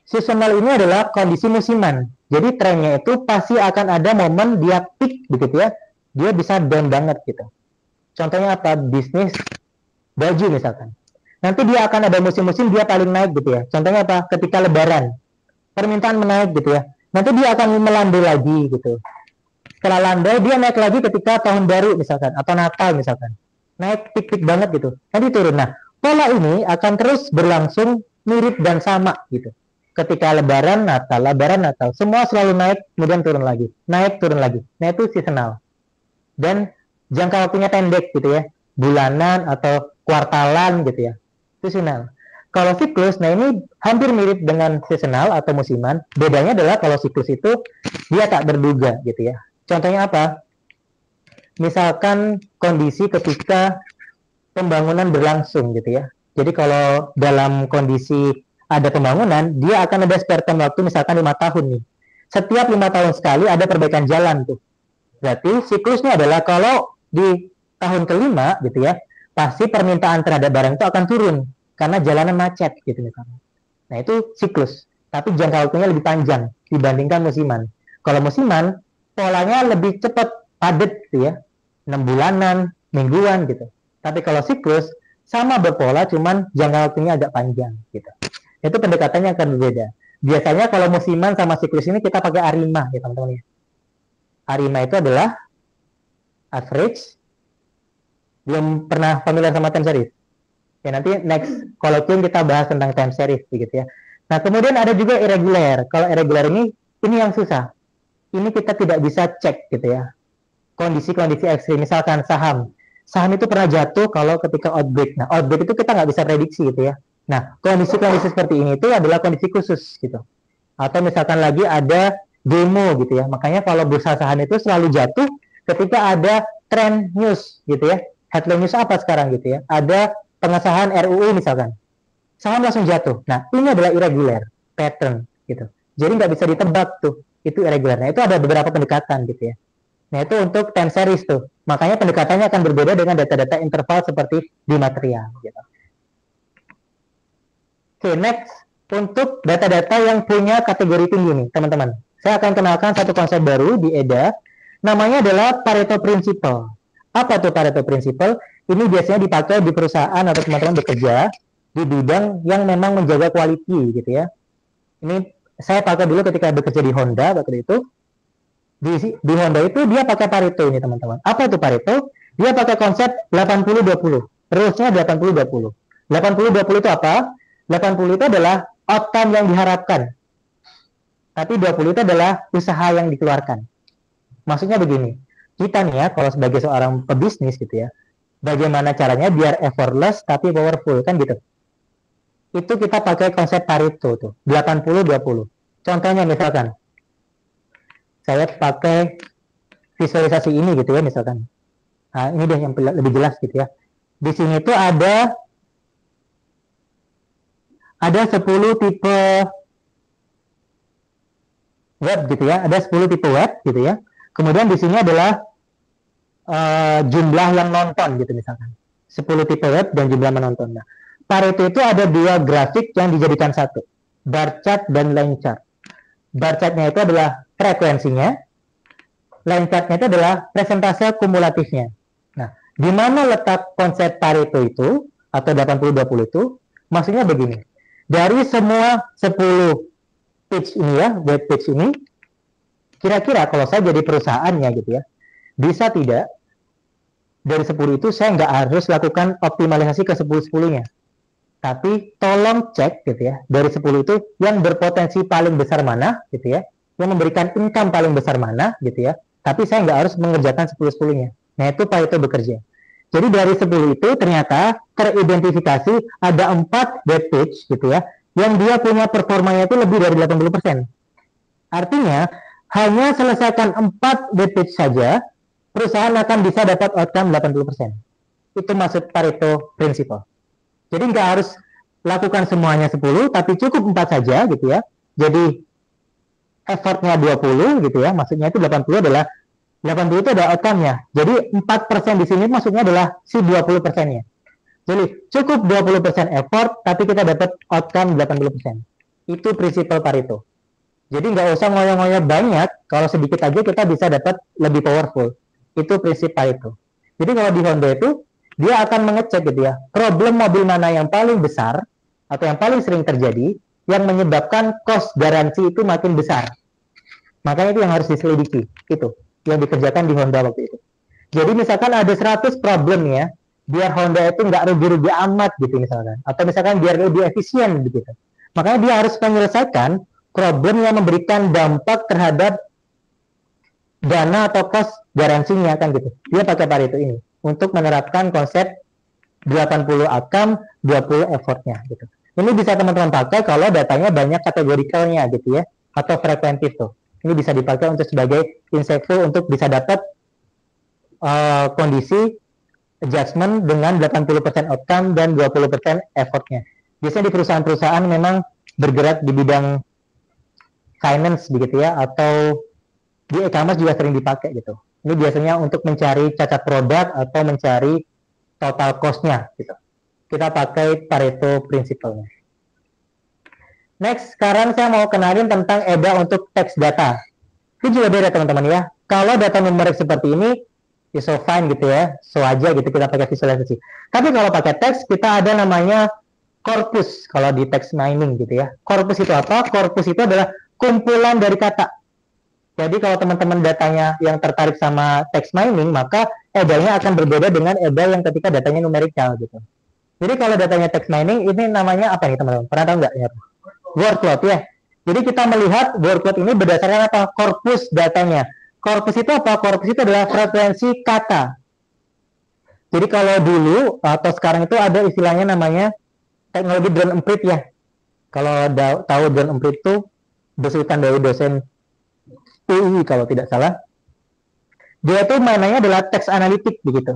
Seasonal ini adalah kondisi musiman. Jadi trennya itu pasti akan ada momen dia peak begitu ya. Dia bisa down banget gitu. Contohnya apa? Bisnis baju misalkan. Nanti dia akan ada musim-musim dia paling naik gitu ya. Contohnya apa? Ketika lebaran. Permintaan menaik gitu ya. Nanti dia akan melandai lagi gitu. Setelah landai dia naik lagi ketika tahun baru misalkan atau Natal misalkan. Naik peak-peak banget gitu. Nanti turun. Nah, pola ini akan terus berlangsung mirip dan sama gitu. Ketika lebaran, Natal, semua selalu naik, kemudian turun lagi. Naik, turun lagi. Nah, itu seasonal. Dan jangka waktunya pendek gitu ya. Bulanan atau kuartalan gitu ya. Seasonal. Kalau siklus, nah ini hampir mirip dengan seasonal atau musiman. Bedanya adalah kalau siklus itu dia tak terduga gitu ya. Contohnya apa? Misalkan kondisi ketika pembangunan berlangsung gitu ya. Jadi kalau dalam kondisi ada pembangunan, dia akan ada spare time waktu misalkan 5 tahun nih. Setiap 5 tahun sekali ada perbaikan jalan tuh. Berarti siklusnya adalah kalau di tahun kelima gitu ya, pasti permintaan terhadap barang itu akan turun karena jalanan macet gitu misalnya. Nah itu siklus, tapi jangka waktunya lebih panjang dibandingkan musiman. Kalau musiman, polanya lebih cepat, padat gitu ya, 6 bulanan, mingguan gitu. Tapi kalau siklus, sama berpola, cuman jangka waktunya agak panjang gitu. Itu pendekatannya akan berbeda. Biasanya kalau musiman sama siklus ini kita pakai ARIMA ya teman-teman ya. ARIMA itu adalah average. Belum pernah familiar sama time series? Ya nanti next kolokvium kita bahas tentang time series begitu ya. Nah kemudian ada juga irregular. Kalau irregular ini yang susah. Ini kita tidak bisa cek gitu ya. Kondisi-kondisi ekstrim, misalkan saham itu pernah jatuh kalau ketika outbreak. Nah outbreak itu kita nggak bisa prediksi gitu ya. Nah, kondisi-kondisi seperti ini itu adalah kondisi khusus gitu. Atau misalkan lagi ada demo gitu ya. Makanya kalau bursa saham itu selalu jatuh ketika ada trend news gitu ya. Headline news apa sekarang gitu ya. Ada pengesahan RUU misalkan. Saham langsung jatuh. Nah, ini adalah irregular pattern gitu. Jadi nggak bisa ditebak tuh. Itu irregular. Nah, itu ada beberapa pendekatan gitu ya. Nah, itu untuk time series tuh. Makanya pendekatannya akan berbeda dengan data-data interval seperti di material gitu. Oke, next. Untuk data-data yang punya kategori tinggi nih, teman-teman. Saya akan kenalkan satu konsep baru di EDA. Namanya adalah Pareto Principle. Apa tuh Pareto Principle? Ini biasanya dipakai di perusahaan atau teman-teman bekerja di bidang yang memang menjaga quality gitu ya. Ini saya pakai dulu ketika bekerja di Honda waktu itu. Di Honda itu dia pakai Pareto ini teman-teman. Apa itu Pareto? Dia pakai konsep 80-20. Rulesnya 80-20. 80-20 itu apa? 80 itu adalah outcome yang diharapkan. Tapi 20 itu adalah usaha yang dikeluarkan. Maksudnya begini, kita nih ya, kalau sebagai seorang pebisnis gitu ya, bagaimana caranya biar effortless tapi powerful, kan gitu. Itu kita pakai konsep Pareto tuh, 80-20. Contohnya misalkan, saya pakai visualisasi ini gitu ya misalkan. Nah, ini deh yang lebih jelas gitu ya. Di sini tuh ada 10 tipe web gitu ya. Ada 10 tipe web gitu ya. Kemudian di sini adalah jumlah yang nonton gitu misalkan. 10 tipe web dan jumlah menonton. Nah, Pareto itu ada 2 grafik yang dijadikan satu. Bar chart dan line chart. Bar chartnya itu adalah frekuensinya, line chartnya itu adalah persentase kumulatifnya. Nah, di mana letak konsep Pareto itu atau 80-20 itu? Maksudnya begini. Dari semua 10 page ini ya, web page ini, kira-kira kalau saya jadi perusahaannya gitu ya, bisa tidak dari 10 itu saya nggak harus lakukan optimalisasi ke 10-10-nya. Tapi tolong cek gitu ya, dari 10 itu yang berpotensi paling besar mana gitu ya, yang memberikan income paling besar mana gitu ya, tapi saya nggak harus mengerjakan 10-10-nya. Nah, itu Pareto bekerja. Jadi dari 10 itu ternyata teridentifikasi ada 4 web page gitu ya, yang dia punya performanya itu lebih dari 80%. Artinya, hanya selesaikan 4 web page saja, perusahaan akan bisa dapat outcome 80%. Itu maksud Pareto Principle. Jadi nggak harus lakukan semuanya 10, tapi cukup 4 saja gitu ya. Jadi effortnya 20 gitu ya, maksudnya itu 80 adalah 80 itu ada outcome-nya. Jadi 4% di sini maksudnya adalah si 20%-nya. Jadi cukup 20% effort, tapi kita dapat outcome 80%. Itu prinsipal Pareto. Jadi nggak usah ngoyo-ngoyo banyak, kalau sedikit aja kita bisa dapat lebih powerful. Itu prinsip Pareto. Jadi kalau di Honda itu, dia akan mengecek gitu ya, problem mobil mana yang paling besar, atau yang paling sering terjadi, yang menyebabkan cost garansi itu makin besar. Makanya itu yang harus diselidiki. Itu yang dikerjakan di Honda waktu itu. Jadi misalkan ada 100 problem ya, biar Honda itu nggak rugi-rugi amat gitu misalkan. Atau misalkan biar lebih efisien begitu. Makanya dia harus menyelesaikan problem yang memberikan dampak terhadap dana atau cost garansinya kan gitu. Dia pakai Pareto ini untuk menerapkan konsep 80 outcome, 20 effortnya gitu. Ini bisa teman-teman pakai kalau datanya banyak kategorikalnya gitu ya, atau frekuentif tuh. Ini bisa dipakai untuk sebagai insightful untuk bisa dapat kondisi adjustment dengan 80% outcome dan 20% effortnya. Biasanya di perusahaan-perusahaan memang bergerak di bidang finance begitu ya, atau di e-commerce juga sering dipakai gitu. Ini biasanya untuk mencari cacat produk atau mencari total cost-nya gitu. Kita pakai Pareto Principle-nya. Next, sekarang saya mau kenalin tentang EDA untuk text data. Ini juga beda teman-teman ya. Kalau data numerik seperti ini, ya so fine gitu ya, so aja gitu kita pakai visualisasi. Tapi kalau pakai teks, kita ada namanya corpus kalau di text mining gitu ya. Corpus itu apa? Corpus itu adalah kumpulan dari kata. Jadi kalau teman-teman datanya yang tertarik sama text mining, maka EDA-nya akan berbeda dengan EDA yang ketika datanya numerikal gitu. Jadi kalau datanya text mining, ini namanya apa nih teman-teman? Pernah tahu nggak ya? Word cloud ya. Jadi kita melihat word cloud ini berdasarkan apa? Korpus datanya. Korpus itu apa? Korpus itu adalah frekuensi kata. Jadi kalau dulu atau sekarang itu ada istilahnya namanya teknologi drone emprit ya. Kalau tahu drone emprit itu besutan dari dosen UI kalau tidak salah. Dia itu mainannya adalah text analytic begitu.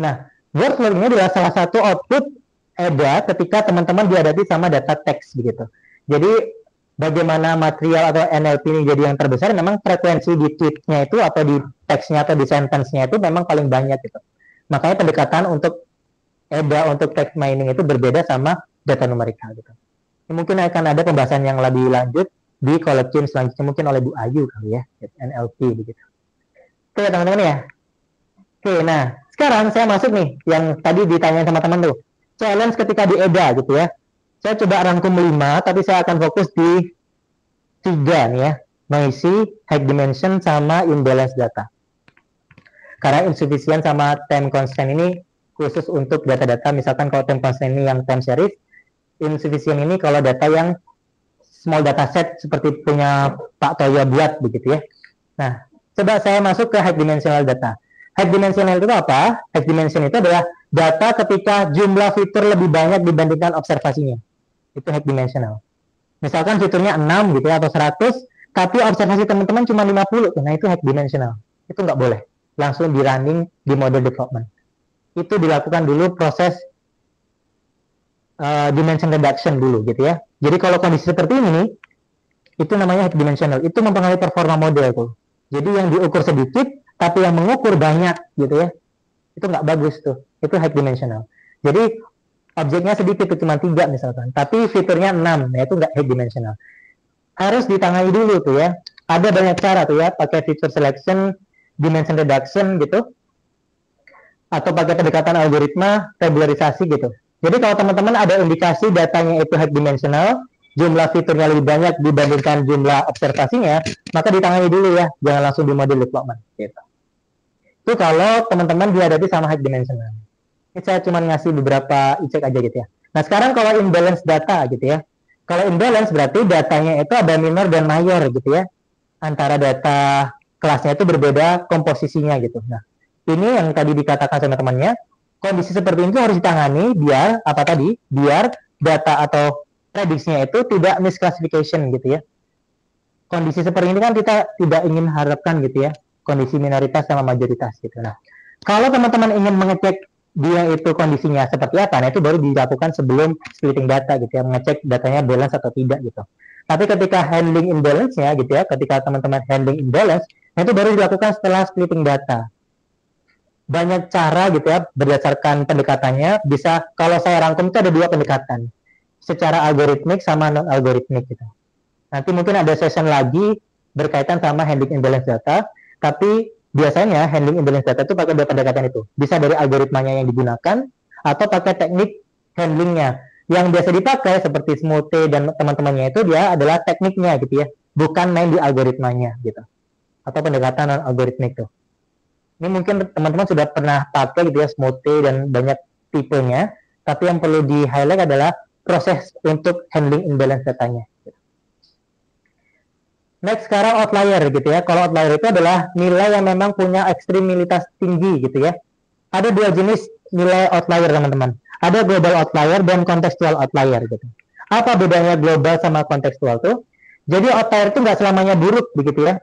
Nah, word cloud ini adalah salah satu output EDA ketika teman-teman dihadapi sama data teks begitu. Jadi bagaimana material atau NLP ini jadi yang terbesar, memang frekuensi di tweet-nya itu atau di teksnya atau di sentence-nya itu memang paling banyak gitu. Makanya pendekatan untuk EDA untuk text mining itu berbeda sama data numerikal gitu. Mungkin akan ada pembahasan yang lebih lanjut di collection selanjutnya mungkin oleh Bu Ayu kali ya, NLP begitu. Oke teman-teman ya. Oke, nah sekarang saya masuk nih yang tadi ditanyain teman-teman tuh, challenge ketika di EDA gitu ya. Saya coba rangkum 5, tapi saya akan fokus di tiga nih ya, noisy, high dimension, sama imbalance data. Karena insufficient sama time constant ini khusus untuk data-data, misalkan kalau time constant ini yang time series, insufficient ini kalau data yang small dataset seperti punya Pak Toyo buat begitu ya. Nah, coba saya masuk ke high dimensional data. High dimensional itu apa? High dimension itu adalah data ketika jumlah fitur lebih banyak dibandingkan observasinya. Itu high dimensional. Misalkan fiturnya 6 gitu ya, atau 100, tapi observasi teman-teman cuma 50. Nah, itu high dimensional. Itu nggak boleh. Langsung di running di model development. Itu dilakukan dulu proses dimension reduction dulu gitu ya. Jadi kalau kondisi seperti ini nih, itu namanya high dimensional. Itu mempengaruhi performa model tuh. Jadi yang diukur sedikit, tapi yang mengukur banyak gitu ya. Itu nggak bagus tuh. Itu high dimensional. Jadi objeknya sedikit tuh, cuma 3 misalkan. Tapi fiturnya 6, nah itu nggak high dimensional. Harus ditangani dulu tuh ya. Ada banyak cara tuh ya, pakai feature selection, dimension reduction gitu. Atau pakai pendekatan algoritma, regularisasi gitu. Jadi kalau teman-teman ada indikasi datanya itu high dimensional, jumlah fiturnya lebih banyak dibandingkan jumlah observasinya, maka ditangani dulu ya, jangan langsung di model development. Gitu. Itu kalau teman-teman dihadapi sama high dimensional. Ini saya cuma ngasih beberapa icek aja gitu ya. Nah sekarang kalau imbalance data gitu ya, kalau imbalance berarti datanya itu ada minor dan mayor gitu ya, antara data kelasnya itu berbeda komposisinya gitu. Nah ini yang tadi dikatakan sama temannya, kondisi seperti ini harus ditangani biar apa tadi? Biar data atau prediksinya itu tidak misclassification gitu ya. Kondisi seperti ini kan kita tidak ingin harapkan gitu ya, kondisi minoritas sama majoritas gitu. Nah, kalau teman-teman ingin mengecek dia itu kondisinya seperti apa, nah itu baru dilakukan sebelum splitting data gitu ya, mengecek datanya balance atau tidak gitu. Tapi ketika handling imbalance-nya gitu ya, ketika teman-teman handling imbalance, nah itu baru dilakukan setelah splitting data. Banyak cara gitu ya, berdasarkan pendekatannya, bisa kalau saya rangkum itu ada 2 pendekatan, secara algoritmik sama non algoritmik gitu. Nanti mungkin ada session lagi berkaitan sama handling imbalance data, tapi biasanya handling imbalance data itu pakai 2 pendekatan itu, bisa dari algoritmanya yang digunakan atau pakai teknik handlingnya. Yang biasa dipakai seperti Smoothe dan teman-temannya itu dia adalah tekniknya gitu ya, bukan main di algoritmanya gitu, atau pendekatan non algoritmik tuh. Ini mungkin teman-teman sudah pernah pakai gitu ya, Smoothe dan banyak tipenya, tapi yang perlu di highlight adalah proses untuk handling imbalance datanya. Next sekarang outlier gitu ya. Kalau outlier itu adalah nilai yang memang punya ekstremitas tinggi gitu ya. Ada 2 jenis nilai outlier teman-teman. Ada global outlier dan contextual outlier gitu. Apa bedanya global sama kontekstual tuh? Jadi outlier itu nggak selamanya buruk begitu ya.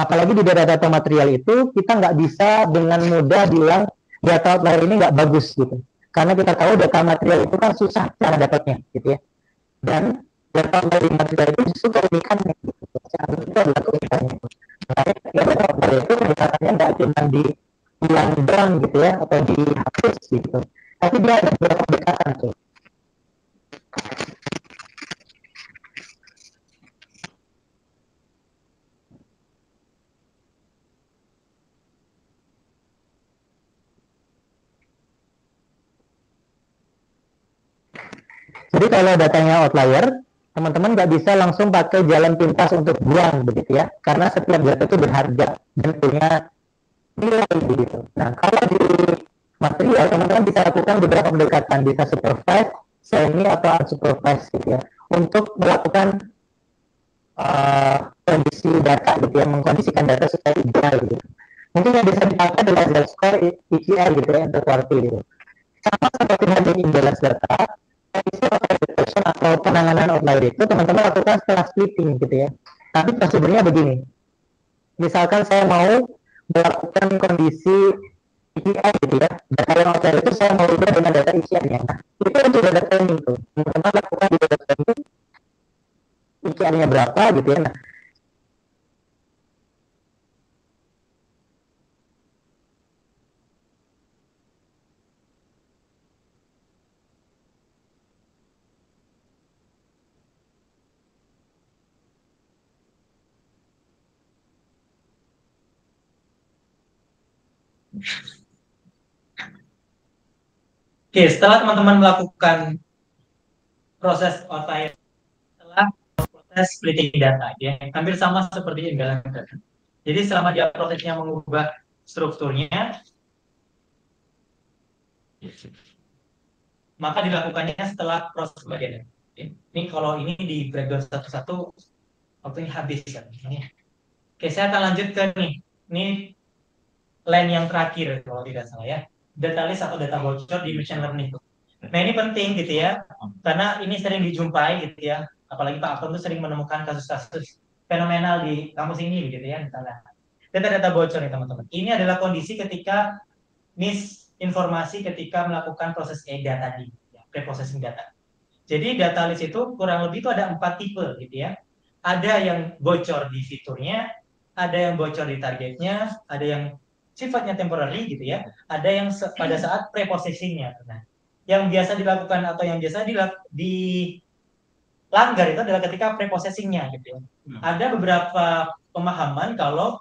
Apalagi di data-data material itu kita nggak bisa dengan mudah bilang data outlier ini nggak bagus gitu. Karena kita tahu data material itu kan susah cara dapatnya gitu ya. Dan data outlier di material itu justru keunikannya gitu. Itu adalah keunikannya. Makanya data outlier itu misalnya nggak cuma dihilang doang gitu ya, atau dihapus gitu. Tapi dia ada beberapa pendekatan tuh. Jadi kalau datanya outlier, teman-teman nggak bisa langsung pakai jalan pintas untuk buang begitu ya, karena setiap data itu berharga dan punya nilai begitu. Nah kalau di material teman-teman bisa lakukan beberapa pendekatan, bisa supervised, semi atau unsupervised gitu ya, untuk melakukan kondisi data gitu ya, mengkondisikan data supaya ideal gitu. Mungkin yang bisa dipakai adalah Z-score, EQI gitu ya, interquartile gitu. Sama seperti handling imbalance data, detection atau penanganan outlier itu teman-teman lakukan setelah splitting gitu ya. Tapi prosedurnya begini. Misalkan saya mau melakukan kondisi EQI gitu ya, data yang outlier itu saya mau ubah dengan data EQI-nya. Nah, itu untuk data training tuh. Teman-teman lakukan di data training EQI-nya berapa gitu ya. Nah, Oke, setelah teman-teman melakukan proses outlier, setelah proses splitting data, ya, hampir sama seperti imbalance data. Jadi selama dia prosesnya mengubah strukturnya, maka dilakukannya setelah proses pembagian. Ini kalau ini di breakdown satu-satu, waktunya habis kan. Oke, saya akan lanjut ke nih. Ini line yang terakhir kalau tidak salah ya. Data list atau data bocor di machine learning. Nah ini penting gitu ya, karena ini sering dijumpai gitu ya. Apalagi Pak Akun tuh sering menemukan kasus-kasus fenomenal di kampus ini gitu ya. Misalnya data-data bocor nih teman-teman. Ini adalah kondisi ketika misinformasi ketika melakukan proses EDA tadi, ya, pre-processing data. Jadi data list itu kurang lebih itu ada 4 tipe gitu ya. Ada yang bocor di fiturnya, ada yang bocor di targetnya, ada yang sifatnya temporary gitu ya, ada yang pada saat pre-processingnya. Nah, yang biasa dilakukan atau yang biasa dilanggar itu adalah ketika pre-processingnya gitu ya. Ada beberapa pemahaman kalau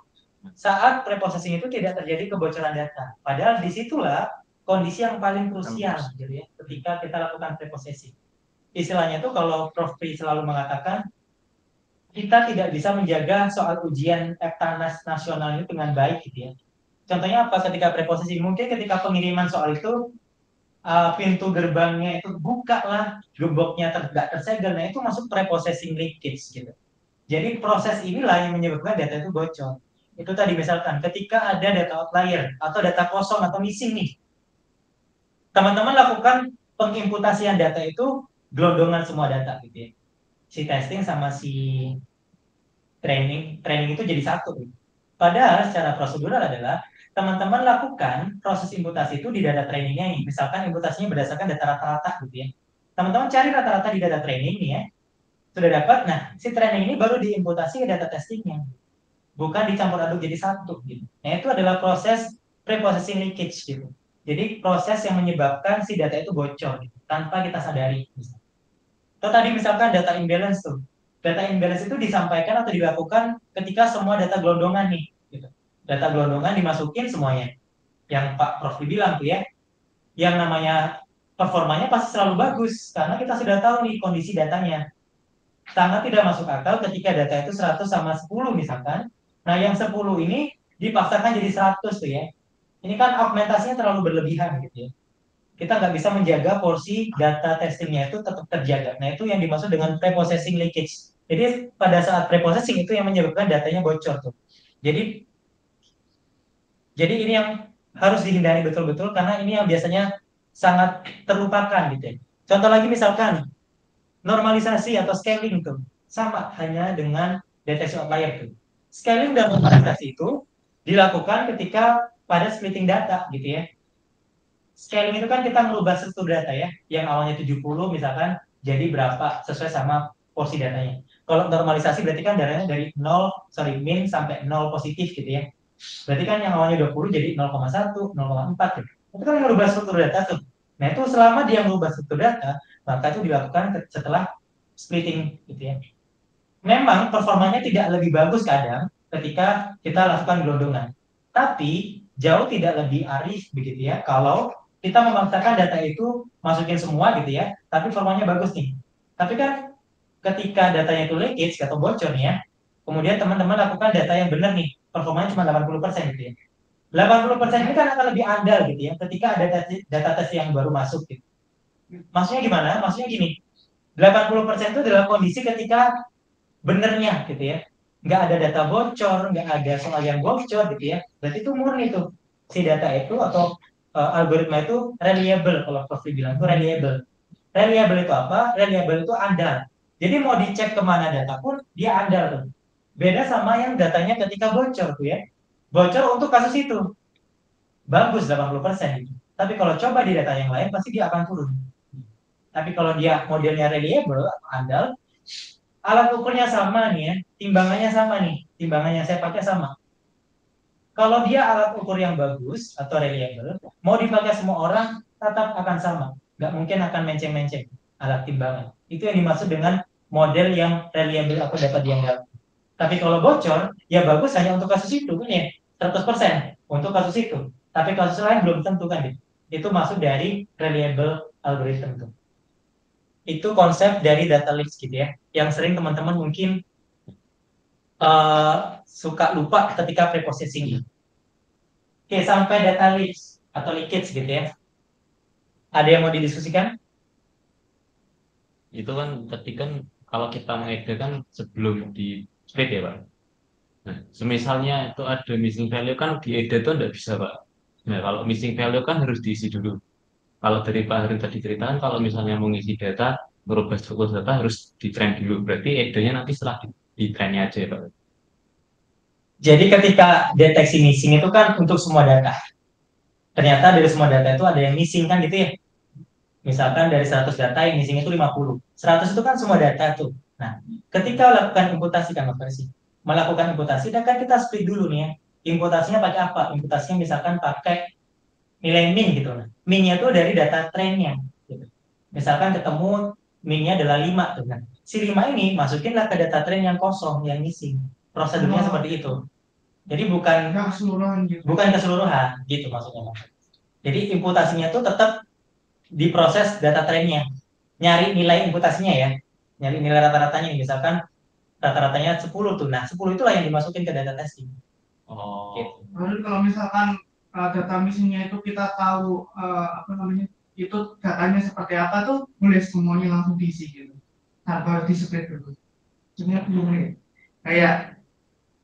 saat pre-processing itu tidak terjadi kebocoran data. Padahal disitulah kondisi yang paling krusial gitu ya, ketika kita lakukan pre-processing. Istilahnya itu kalau Prof. Pri selalu mengatakan, kita tidak bisa menjaga soal ujian Eptanas nasional ini dengan baik gitu ya. Contohnya apa ketika pre-processing? Mungkin ketika pengiriman soal itu, pintu gerbangnya itu buka lah, gemboknya tidak tersegel, nah itu masuk pre-processing leakage gitu. Jadi proses inilah yang menyebabkan data itu bocor. Itu tadi misalkan ketika ada data outlier atau data kosong atau missing nih, teman-teman lakukan pengimputasian data itu gelondongan semua data gitu ya. Si testing sama si training itu jadi satu. Gitu. Padahal secara prosedural adalah teman-teman lakukan proses imputasi itu di data trainingnya nih. Misalkan imputasinya berdasarkan data rata-rata gitu ya. Teman-teman cari rata-rata di data training nih ya. Sudah dapat, nah si training ini baru diimputasi ke data testingnya. Bukan dicampur aduk jadi satu gitu. Nah itu adalah proses pre-processing leakage gitu. Jadi proses yang menyebabkan si data itu bocor gitu, tanpa kita sadari. Atau tadi misalkan data imbalance tuh. Data imbalance itu disampaikan atau dilakukan ketika semua data gelondongan nih. Gitu. Data gelondongan dimasukin semuanya. Yang Pak Prof bilang tuh ya, yang namanya performanya pasti selalu bagus karena kita sudah tahu nih kondisi datanya. Sangat tidak masuk akal ketika data itu 100 sama 10 misalkan. Nah yang 10 ini dipaksakan jadi 100 tuh ya. Ini kan augmentasinya terlalu berlebihan gitu ya. Kita nggak bisa menjaga porsi data testingnya itu tetap terjaga. Nah itu yang dimaksud dengan pre-processing leakage. Jadi pada saat pre-processing itu yang menyebabkan datanya bocor tuh. Jadi ini yang harus dihindari betul-betul karena ini yang biasanya sangat terlupakan gitu ya. Contoh lagi misalkan normalisasi atau scaling tuh sama hanya dengan deteksi outlier tuh. Scaling dan normalisasi itu dilakukan ketika pada splitting data gitu ya. Scaling itu kan kita merubah struktur data ya, yang awalnya 70 misalkan jadi berapa sesuai sama porsi datanya. Kalau normalisasi berarti kan datanya dari min sampai 0 positif gitu ya. Berarti kan yang awalnya 20 jadi 0,1, 0,4 gitu. Itu kan merubah struktur data tuh. Nah itu selama dia merubah struktur data, maka itu dilakukan setelah splitting gitu ya. Memang performanya tidak lebih bagus kadang ketika kita lakukan gelondongan. Tapi jauh tidak lebih arif begitu ya kalau kita memaksakan data itu masukin semua gitu ya, tapi performanya bagus nih. Tapi kan ketika datanya itu leakage atau bocor nih ya, kemudian teman-teman lakukan data yang benar nih, performanya cuma 80% gitu ya. 80% ini kan akan lebih andal gitu ya, ketika ada data tes yang baru masuk gitu. Maksudnya gimana? Maksudnya gini, 80% itu adalah kondisi ketika benernya gitu ya. Nggak ada data bocor, nggak ada soal yang bocor gitu ya. Berarti itu murni tuh. Si data itu atau algoritma itu reliable, kalau Prof bilang itu reliable. Reliable itu apa? Reliable itu andal. Jadi mau dicek kemana data pun dia andal tuh. Beda sama yang datanya ketika bocor tuh ya. Bocor untuk kasus itu. Bagus 80% gitu. Tapi kalau coba di data yang lain pasti dia akan turun. Tapi kalau dia modelnya reliable atau andal, alat ukurnya sama nih ya, timbangannya sama nih, timbangannya saya pakai sama. Kalau dia alat ukur yang bagus atau reliable, mau dipakai semua orang tetap akan sama. Nggak mungkin akan menceng-menceng alat timbangan. Itu yang dimaksud dengan model yang reliable atau dapat diandalkan. Tapi kalau bocor, ya bagus hanya untuk kasus itu kan ya, 100% untuk kasus itu. Tapi kasus lain belum tentu kan. Itu masuk dari reliable algorithm tuh. itu konsep dari data leaks gitu ya, yang sering teman-teman mungkin suka lupa ketika preprocessing. Oke, sampai data leaks atau leakage gitu ya. Ada yang mau didiskusikan? Itu kan tadi kan kalau kita mengedit kan sebelum di split ya Pak. Nah, semisalnya itu ada missing value kan di edit itu nggak bisa Pak. Nah, kalau missing value kan harus diisi dulu. Kalau dari Pak Harin tadi ceritakan, kalau misalnya mau ngisi data, merubah struktur data harus di train dulu. Berarti edenya nanti setelah di trainnya aja ya Pak. Jadi ketika deteksi missing itu kan untuk semua data. Ternyata dari semua data itu ada yang missing kan gitu ya. Misalkan dari 100 data yang missing itu 50. 100 itu kan semua data tuh. Nah, ketika melakukan imputasi kan Mas Farisi, melakukan imputasi dan kan kita split dulu nih ya. Imputasinya pakai apa? Imputasinya misalkan pakai nilai min gitu. Nah, min-nya itu dari data trainnya. Gitu. Misalkan ketemu min-nya adalah 5 tuh. Nah, si 5 ini masukinlah ke data train yang kosong, yang missing. Prosedurnya seperti itu. Jadi bukan keseluruhan gitu. Bukan keseluruhan gitu maksudnya. Jadi imputasinya itu tetap diproses data trainnya. Nyari nilai imputasinya ya. Nyari nilai rata-ratanya misalkan rata-ratanya 10 tuh. Nah, 10 itulah yang dimasukin ke data testing. Oh. Gitu. Lalu kalau misalkan data missingnya itu kita tahu itu datanya seperti apa tuh boleh semuanya langsung diisi gitu. Tanpa di split dulu. Sebenarnya boleh. Kayak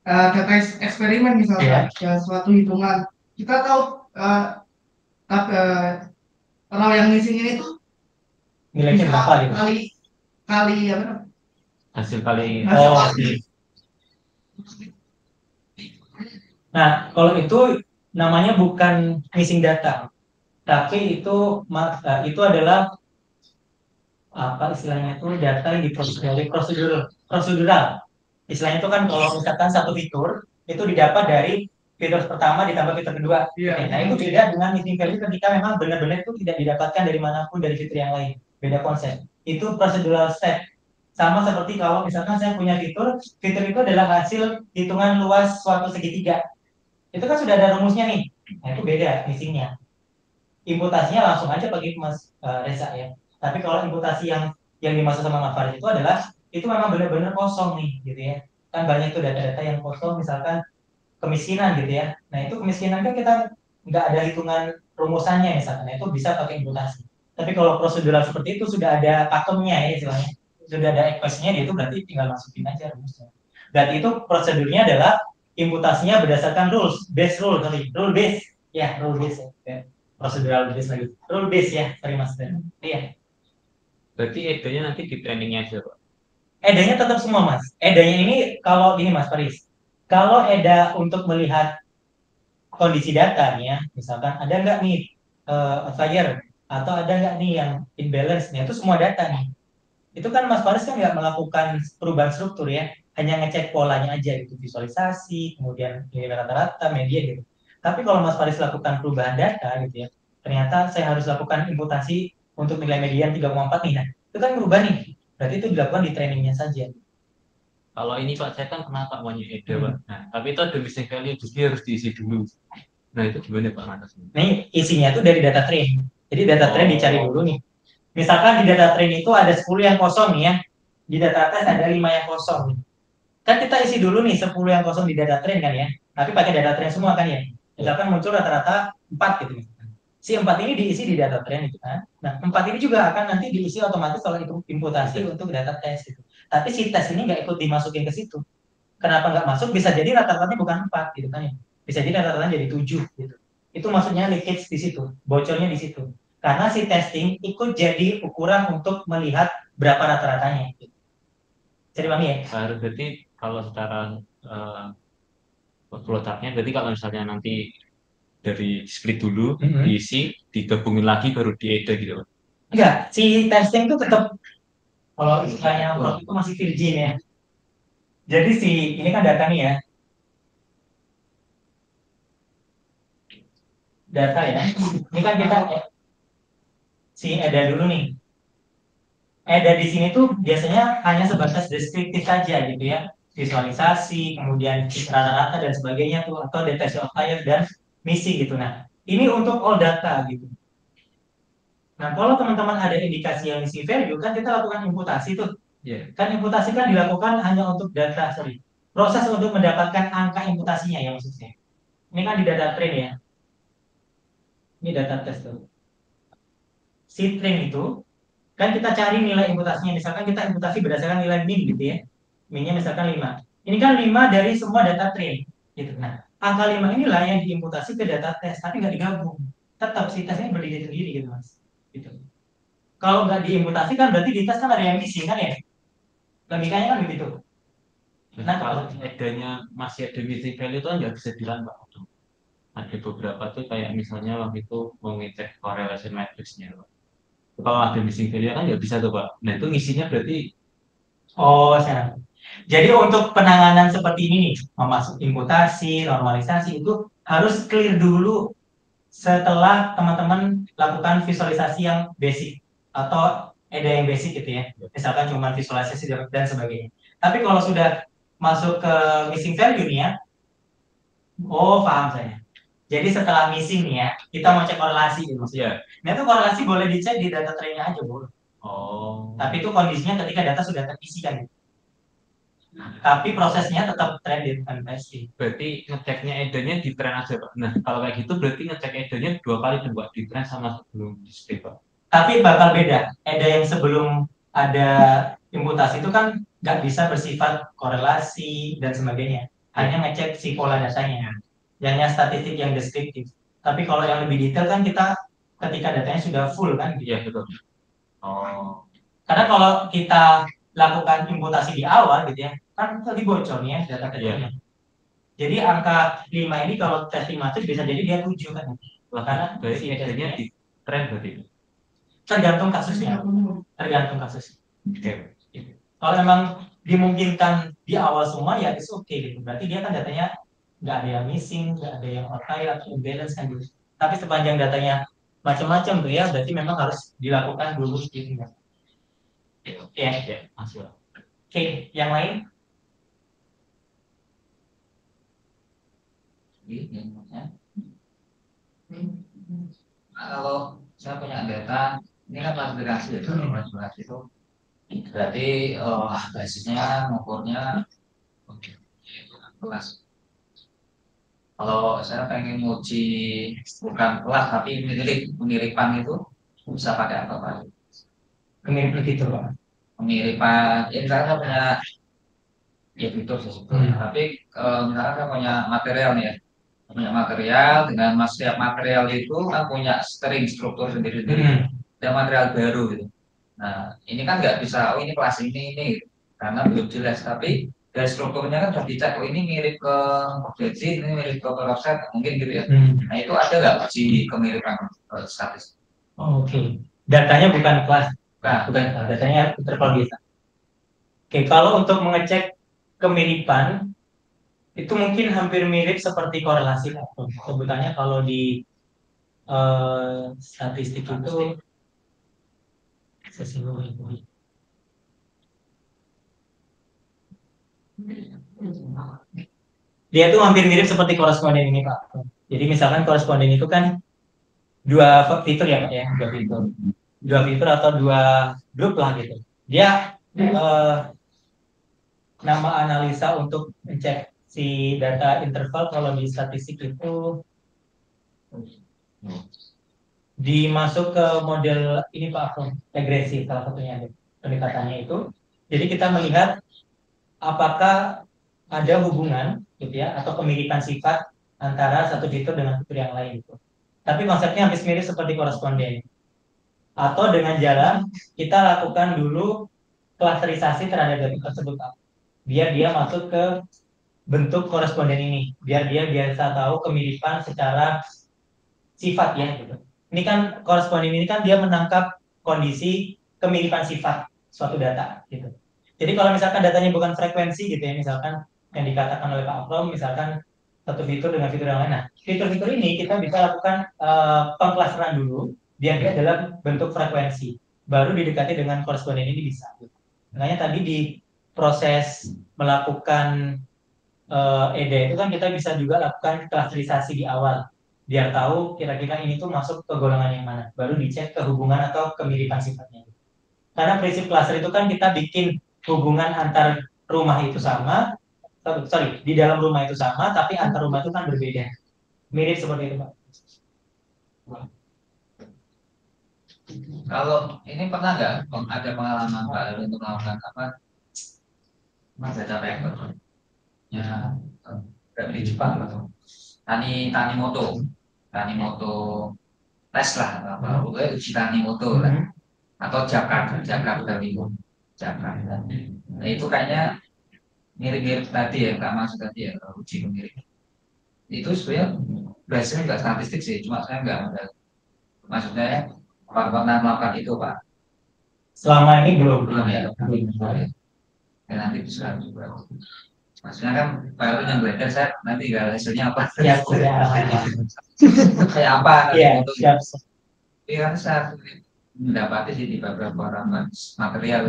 data eksperimen misalkan, ya suatu hitungan kita tahu kalau yang missing ini tuh nilainya berapa gitu. Kali apa? Hasil kali. Nah, kalau itu namanya bukan missing data, tapi itu adalah apa istilahnya itu data yang diproses dari prosedural. Istilahnya itu kan kalau misalkan satu fitur itu didapat dari fitur pertama ditambah fitur kedua. Nah, itu beda dengan missing value ketika memang benar-benar itu tidak didapatkan dari manapun dari fitur yang lain. Beda konsep. Itu procedural step. Sama seperti kalau misalkan saya punya fitur itu adalah hasil hitungan luas suatu segitiga. Itu kan sudah ada rumusnya nih. Nah, itu beda missingnya. Imputasinya langsung aja pakai Mas Reza ya. Tapi kalau imputasi yang dimaksud sama Mas Faris itu adalah itu memang benar-benar kosong nih gitu ya. Kan banyak tuh data-data yang kosong misalkan kemiskinan gitu ya. Nah, itu kemiskinan kan kita nggak ada hitungan rumusannya misalkan. Itu bisa pakai imputasi. Tapi kalau prosedural seperti itu sudah ada pakemnya ya istilahnya. Sudah ada equation-nya dia itu berarti tinggal masukin aja rumusnya. Berarti itu prosedurnya adalah imputasinya berdasarkan rule base. Ya, rule base ya. Prosedural base lagi. Rule base ya, sorry Mas. Iya. Berarti edenya nanti di trainingnya aja Pak. EDA-nya tetap semua Mas. EDA-nya ini kalau gini Mas Faris, kalau EDA untuk melihat kondisi datanya, misalkan ada nggak nih outlier atau ada nggak nih yang imbalance, itu semua data nih. Itu kan Mas Faris kan nggak melakukan perubahan struktur ya, hanya ngecek polanya aja gitu, visualisasi, kemudian nilai rata-rata, media gitu. Tapi kalau Mas Faris lakukan perubahan data gitu ya, ternyata saya harus lakukan imputasi untuk nilai median 3,4 nih, nah itu kan berubah nih. Berarti itu dilakukan di trainingnya saja. Kalau ini Pak, saya kan pernah Pak mau EDA Pak. Nah, tapi itu ada missing value, jadi harus diisi dulu. Nah, itu gimana Pak Matasnya? Nih, isinya itu dari data train. Jadi data train dicari dulu nih. Misalkan di data train itu ada 10 yang kosong nih ya. Di data test ada 5 yang kosong. Kan kita isi dulu nih 10 yang kosong di data train kan ya. Tapi pakai data train semua kan ya. Misalkan muncul rata-rata 4 gitu. Si 4 ini diisi di data train gitu kan. Nah, 4 ini juga akan nanti diisi otomatis kalau itu imputasi untuk data test gitu. Tapi si tes ini nggak ikut dimasukin ke situ. Kenapa nggak masuk? Bisa jadi rata-ratanya bukan 4 gitu kan ya. Bisa jadi rata-ratanya jadi 7 gitu. Itu maksudnya leakage di situ, bocornya di situ. Karena si testing ikut jadi ukuran untuk melihat berapa rata-ratanya. Gitu. Jadi Bang ya? Berarti kalau secara flow chart-nya, berarti kalau misalnya nanti dari split dulu, diisi, digabungin lagi baru diedit gitu. Enggak, si testing itu tetap kalau istilahnya itu masih virgin ya. Jadi ini kan data nih ya. Data ya. Ini kan kita EDA dulu nih. EDA di sini tuh biasanya hanya sebatas deskriptif saja gitu ya. Visualisasi, kemudian rata-rata dan sebagainya tuh atau deteksi outlier dan misi gitu. Nah, ini untuk all data gitu. Nah, kalau teman-teman ada indikasi yang missing value, kan kita lakukan imputasi tuh. Iya. Kan imputasi kan dilakukan hanya untuk data, proses untuk mendapatkan angka imputasinya ya maksudnya. Ini kan di data train ya. Ini data test tuh. Si train itu, kan kita cari nilai imputasinya. Misalkan kita imputasi berdasarkan nilai min gitu ya. Minnya misalkan 5. Ini kan 5 dari semua data train. Gitu. Nah, angka 5 inilah yang diimputasi ke data test, tapi nggak digabung. Tetap si tesnya berdiri sendiri gitu mas. Gitu. Kalau nggak diimputasi kan berarti di tes kan ada yang missing kan ya? Logikanya kan begitu. Nah, kalau masih ada missing value itu kan nggak bisa bilang Pak. Ada beberapa tuh kayak misalnya waktu itu mau ngecek correlation matrix-nya Pak. Kalau ada missing value kan nggak bisa tuh Pak. Nah itu ngisinya berarti Oh, saya. Jadi untuk penanganan seperti ini nih, memasuk imputasi, normalisasi itu harus clear dulu setelah teman-teman lakukan visualisasi yang basic atau ada yang basic gitu ya. Misalkan cuma visualisasi dan sebagainya. Tapi kalau sudah masuk ke missing value nih ya, oh paham saya. Jadi setelah missing nih ya, kita mau cek korelasi gitu maksudnya. Nah itu korelasi boleh dicek di data trainnya aja boleh. oh Tapi itu kondisinya ketika data sudah terisi kan. Tapi prosesnya tetap trended kan pasti. berarti ngeceknya edonya di train aja Pak. Nah kalau kayak gitu berarti ngecek edonya 2 kali tuh Pak, di train sama sebelum di strip Pak. Tapi bakal beda. Ada yang sebelum ada imputasi itu kan nggak bisa bersifat korelasi dan sebagainya. Hanya ngecek si pola datanya. Hanya statistik yang deskriptif. Tapi kalau yang lebih detail kan kita ketika datanya sudah full kan. Iya betul. Oh. Karena kalau kita lakukan imputasi di awal gitu ya, kan tadi bocor nih ya data testingnya. Jadi angka 5 ini kalau testing matrix bisa jadi dia 7 kan. Karena si si edonya di train berarti. tergantung kasusnya. Tergantung kasusnya. Oke. Kalau memang dimungkinkan di awal semua ya it's okay gitu. Berarti dia kan datanya nggak ada yang missing, nggak ada yang outlier atau imbalance kan gitu. Tapi sepanjang datanya macam-macam tuh ya, berarti memang harus dilakukan dulu gitu. Ya, Ya, masuk. Oke, yang lain? Kalau saya punya data, ini kan klasifikasi ya, klasifikasi itu berarti basisnya mengukurnya kelas. Kalau saya pengen nguji bukan kelas tapi pemiripan itu bisa pakai apa Pak? Mirip begitu Pak. Pemiripan, ya misalnya saya punya ya fitur sebetulnya, tapi misalnya saya punya material nih ya, punya material dengan setiap material itu kan punya string struktur sendiri-sendiri, ada material baru gitu. Nah ini kan nggak bisa, oh ini kelas ini gitu, karena belum jelas. Tapi dari strukturnya kan sudah dicek, oh ini mirip ke objektif, ini mirip ke peroxide, mungkin gitu ya. Nah itu ada nggak uji kemiripan statis? Oh, Oke. Datanya bukan kelas, Nah, bukan kelas. Datanya interval biasa. Oke, kalau untuk mengecek kemiripan itu mungkin hampir mirip seperti korelasi Pak. Sebutannya kalau di statistik itu dia tuh hampir mirip seperti koresponden ini Pak. Jadi misalkan koresponden itu kan dua fitur ya Pak ya, dua fitur atau dua grup lah gitu. Dia nama analisa untuk mencek si data interval kalau di statistik itu dimasuk ke model ini Pak, regresi salah satunya pendekatannya itu. Jadi kita melihat apakah ada hubungan gitu ya atau kemiripan sifat antara satu fitur dengan fitur yang lain itu. Tapi konsepnya hampir mirip seperti koresponden. Atau dengan jalan kita lakukan dulu klasterisasi terhadap data tersebut biar dia masuk ke bentuk koresponden ini, biar dia biasa tahu kemiripan secara sifat ya gitu. Ini kan koresponden ini kan dia menangkap kondisi kemiripan sifat suatu data gitu. Jadi kalau misalkan datanya bukan frekuensi gitu ya, misalkan yang dikatakan oleh Pak Afrom, misalkan satu fitur dengan fitur yang lain. Nah, fitur-fitur ini kita bisa lakukan pengklasteran dulu, biar dia dalam bentuk frekuensi. Baru didekati dengan koresponden ini bisa. Makanya tadi di proses melakukan EDA itu kan kita bisa juga lakukan klasterisasi di awal. biar tahu kira-kira ini tuh masuk ke golongan yang mana. Baru dicek ke hubungan atau kemiripan sifatnya. Karena prinsip klaster itu kan kita bikin hubungan antar rumah itu sama, di dalam rumah itu sama, tapi antar rumah itu kan berbeda. Mirip seperti itu, Pak. Kalau ini pernah nggak ada pengalaman Pak Heru untuk melakukan apa? Mas data paper ya di Jepang atau tani moto tes lah apa uji tani moto lah atau Jakarta nah itu kayaknya mirip-mirip tadi ya Kak Mas tadi ya uji mirip itu sebenarnya berhasilnya nggak statistik sih cuma saya nggak ada maksudnya pernah melakukan itu Pak Selama ini belum. ya nanti bisa juga maksudnya kan Pak Heru yang belajar saya nanti hasilnya apa Ya, kayak apa ya, siap. Iya kan saya mendapati sih di beberapa orang material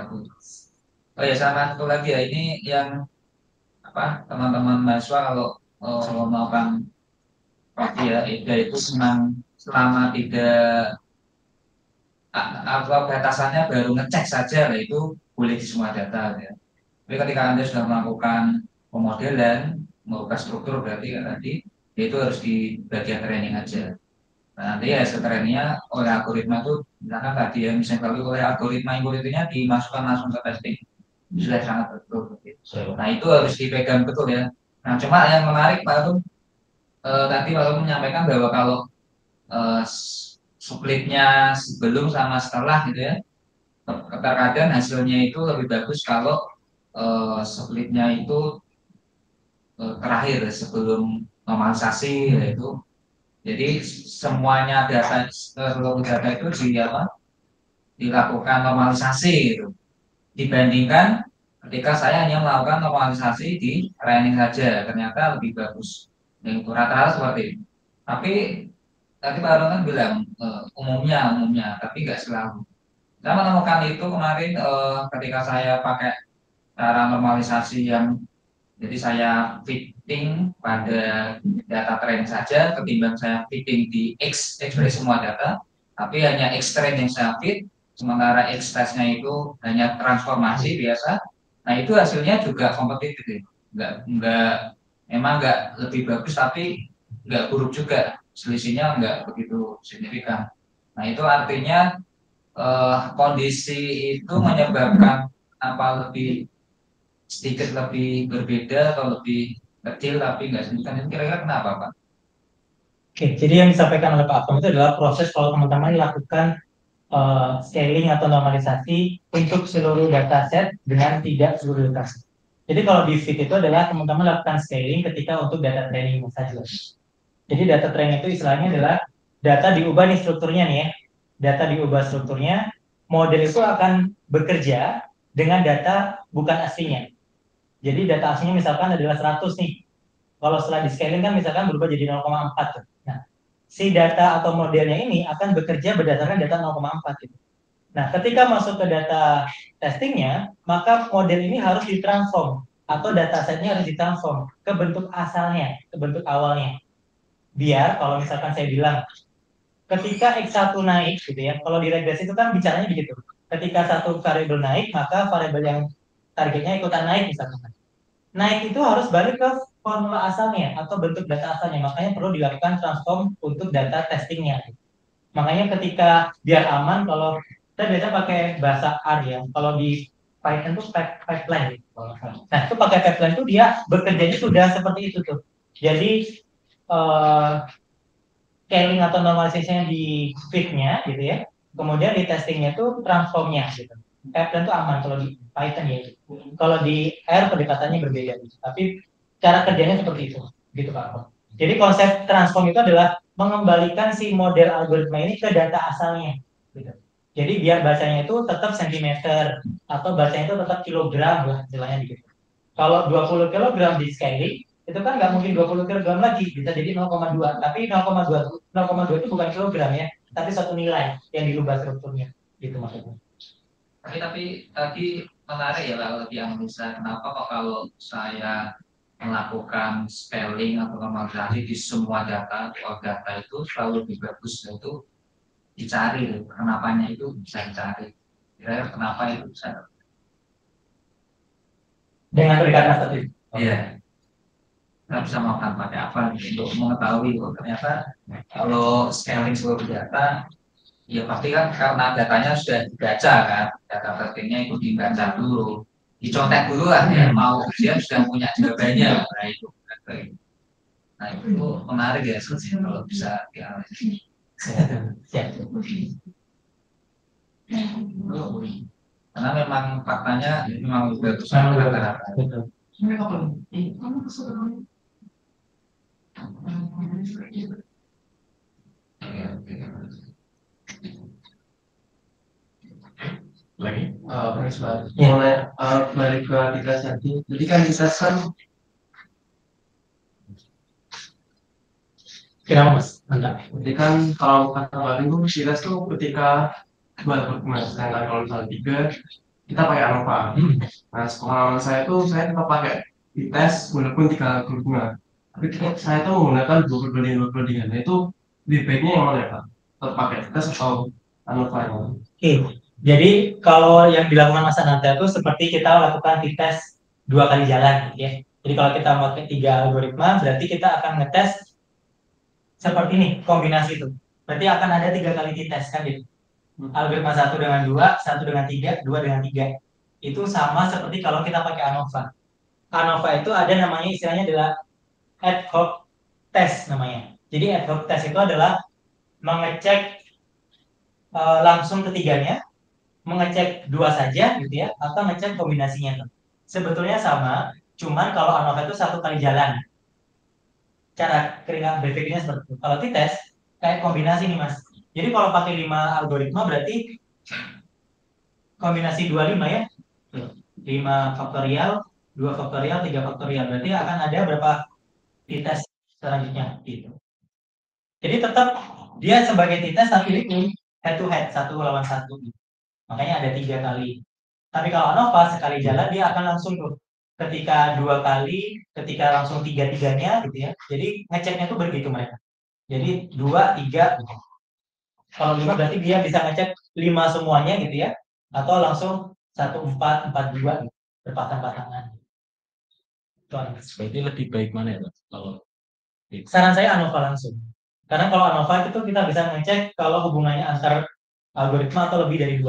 aku. Oh ya sama satu lagi ya ini yang apa teman-teman mahasiswa kalau melakukan ya itu senang selama tidak apa batasannya baru ngecek saja lah itu boleh di semua data ya. Tapi ketika Anda sudah melakukan pemodelan, melakukan struktur berarti kan tadi itu harus di bagian training aja. Nah, nanti hasil trainingnya oleh algoritma itu misalkan tadi ya misalnya kalau oleh algoritma dimasukkan langsung ke testing sudah sangat betul. Nah itu harus dipegang betul ya. Nah cuma yang menarik Pak Arum tadi Pak Arum menyampaikan bahwa kalau splitnya sebelum sama setelah gitu ya terkadang hasilnya itu lebih bagus kalau splitnya itu terakhir sebelum normalisasi yaitu jadi semuanya seluruh data itu dilakukan normalisasi gitu dibandingkan ketika saya hanya melakukan normalisasi di training saja ternyata lebih bagus yang rata-rata seperti itu tapi tadi Pak Ronan bilang umumnya tapi nggak selalu saya menemukan itu kemarin ketika saya pakai cara normalisasi yang jadi saya fitting pada data training saja ketimbang saya fitting di X dari semua data tapi hanya X train yang saya fit sementara X testnya itu hanya transformasi biasa nah itu hasilnya juga kompetitif memang nggak lebih bagus tapi nggak buruk juga selisihnya nggak begitu signifikan nah itu artinya kondisi itu menyebabkan apa lebih sedikit lebih berbeda atau lebih kecil tapi nggak signifikan itu kira-kira kenapa Pak? Oke, jadi yang disampaikan oleh Pak Atom itu adalah proses kalau teman-teman lakukan scaling atau normalisasi untuk seluruh dataset dengan tidak seluruh dataset. Jadi kalau di fit itu adalah teman-teman lakukan scaling ketika untuk data training saja. Jadi data training itu istilahnya adalah data diubah nih strukturnya nih ya. Data diubah strukturnya, model itu akan bekerja dengan data bukan aslinya. Jadi data aslinya misalkan adalah 100 nih. Kalau setelah di scaling kan misalkan berubah jadi 0,4 tuh. Nah, si data atau modelnya ini akan bekerja berdasarkan data 0,4 gitu. Nah, ketika masuk ke data testingnya, maka model ini harus ditransform atau datasetnya harus ditransform ke bentuk asalnya, ke bentuk awalnya. Biar kalau misalkan saya bilang ketika X1 naik gitu ya, kalau di regresi itu kan bicaranya begitu. Ketika satu variabel naik, maka variabel yang targetnya ikutan naik misalkan. Naik itu harus balik ke formula asalnya atau bentuk data asalnya. Makanya perlu dilakukan transform untuk data testingnya. Makanya ketika biar aman, kalau kita biasa pakai bahasa R ya. Kalau di Python itu pipeline. Nah itu pakai pipeline itu dia bekerjanya sudah seperti itu tuh. Jadi scaling atau normalisasinya di fit-nya gitu ya. Kemudian di testingnya itu transformnya gitu. Pipeline itu aman kalau di Python ya. Kalau di R pendekatannya berbeda. Gitu. Tapi cara kerjanya seperti itu, gitu Pak. Jadi konsep transform itu adalah mengembalikan si model algoritma ini ke data asalnya. Gitu. Jadi biar bacanya itu tetap sentimeter atau bacanya itu tetap kilogram lah istilahnya gitu. Kalau 20 kilogram di scaling itu kan nggak mungkin 20 kilogram lagi, bisa jadi 0,2. Tapi 0,2 itu bukan kilogram ya, tapi satu nilai yang dirubah strukturnya, gitu maksudnya. Tapi tadi menarik ya kalau yang bisa kenapa kok kalau saya melakukan spelling atau normalisasi di semua data atau data itu selalu lebih bagus, itu dicari kenapanya itu bisa dicari. Kira kenapa itu bisa? Dengan pendekatan seperti itu. Iya. Kita bisa melakukan pakai apa untuk mengetahui ternyata kalau scaling seluruh data, ya pasti kan karena datanya sudah dibaca kan, data pentingnya itu dibaca dulu, dicontek dulu lah ya, mau dia sudah punya jawabannya. Nah itu menarik ya kalau bisa dianalisis. Karena memang faktanya memang bagus rata-rata. Lagi? Mulai balik ke dites tadi. Jadi kan dites kan Kenapa Mas? Mantap. jadi kan kalau kata Bang itu dites tuh ketika dua mas, sedangkan kalau misalnya 3 kita pakai ANOVA. Nah, pengalaman saya tuh saya tetap pakai dites walaupun 3 gabungan. Tapi saya tuh menggunakan 2 perbandingan. Nah, itu lebih baiknya yang mana ya Pak? Tetap pakai dites atau ANOVA yang mana? Oke, jadi kalau yang dilakukan Mas Ananta itu seperti kita lakukan tes 2 kali jalan, ya. Jadi kalau kita pakai 3 algoritma, berarti kita akan ngetes seperti ini, kombinasi itu. Berarti akan ada 3 kali tes kan gitu. Algoritma 1 dengan 2, 1 dengan 3, 2 dengan 3. Itu sama seperti kalau kita pakai ANOVA. ANOVA itu ada namanya, istilahnya adalah ad hoc test namanya. Jadi ad hoc test itu adalah mengecek langsung ketiganya, mengecek 2 saja gitu ya, atau ngecek kombinasinya tuh. Sebetulnya sama, cuman kalau ANOVA itu 1 kali jalan. Cara berpikirnya seperti itu. Kalau t-test kayak kombinasi nih Mas. Jadi kalau pakai 5 algoritma berarti kombinasi 25 ya. 5 faktorial, 2 faktorial, 3 faktorial. Berarti akan ada berapa t-test selanjutnya gitu. Jadi tetap dia sebagai t-test tapi ini head to head, 1 lawan 1 gitu. Makanya ada 3 kali. Tapi kalau ANOVA sekali jalan dia akan langsung tuh. Ketika 2 kali, ketika langsung 3-3-nya gitu ya. Jadi ngeceknya tuh begitu mereka. Jadi 2, 3 gitu. Kalau 5 berarti dia bisa ngecek 5 semuanya gitu ya. Atau langsung 1, 4, 4, 2 gitu. Berpasang-pasangan. Berarti lebih baik mana ya Pak? Kalau saran saya ANOVA langsung. Karena kalau ANOVA itu kita bisa ngecek kalau hubungannya antar algoritma atau lebih dari 2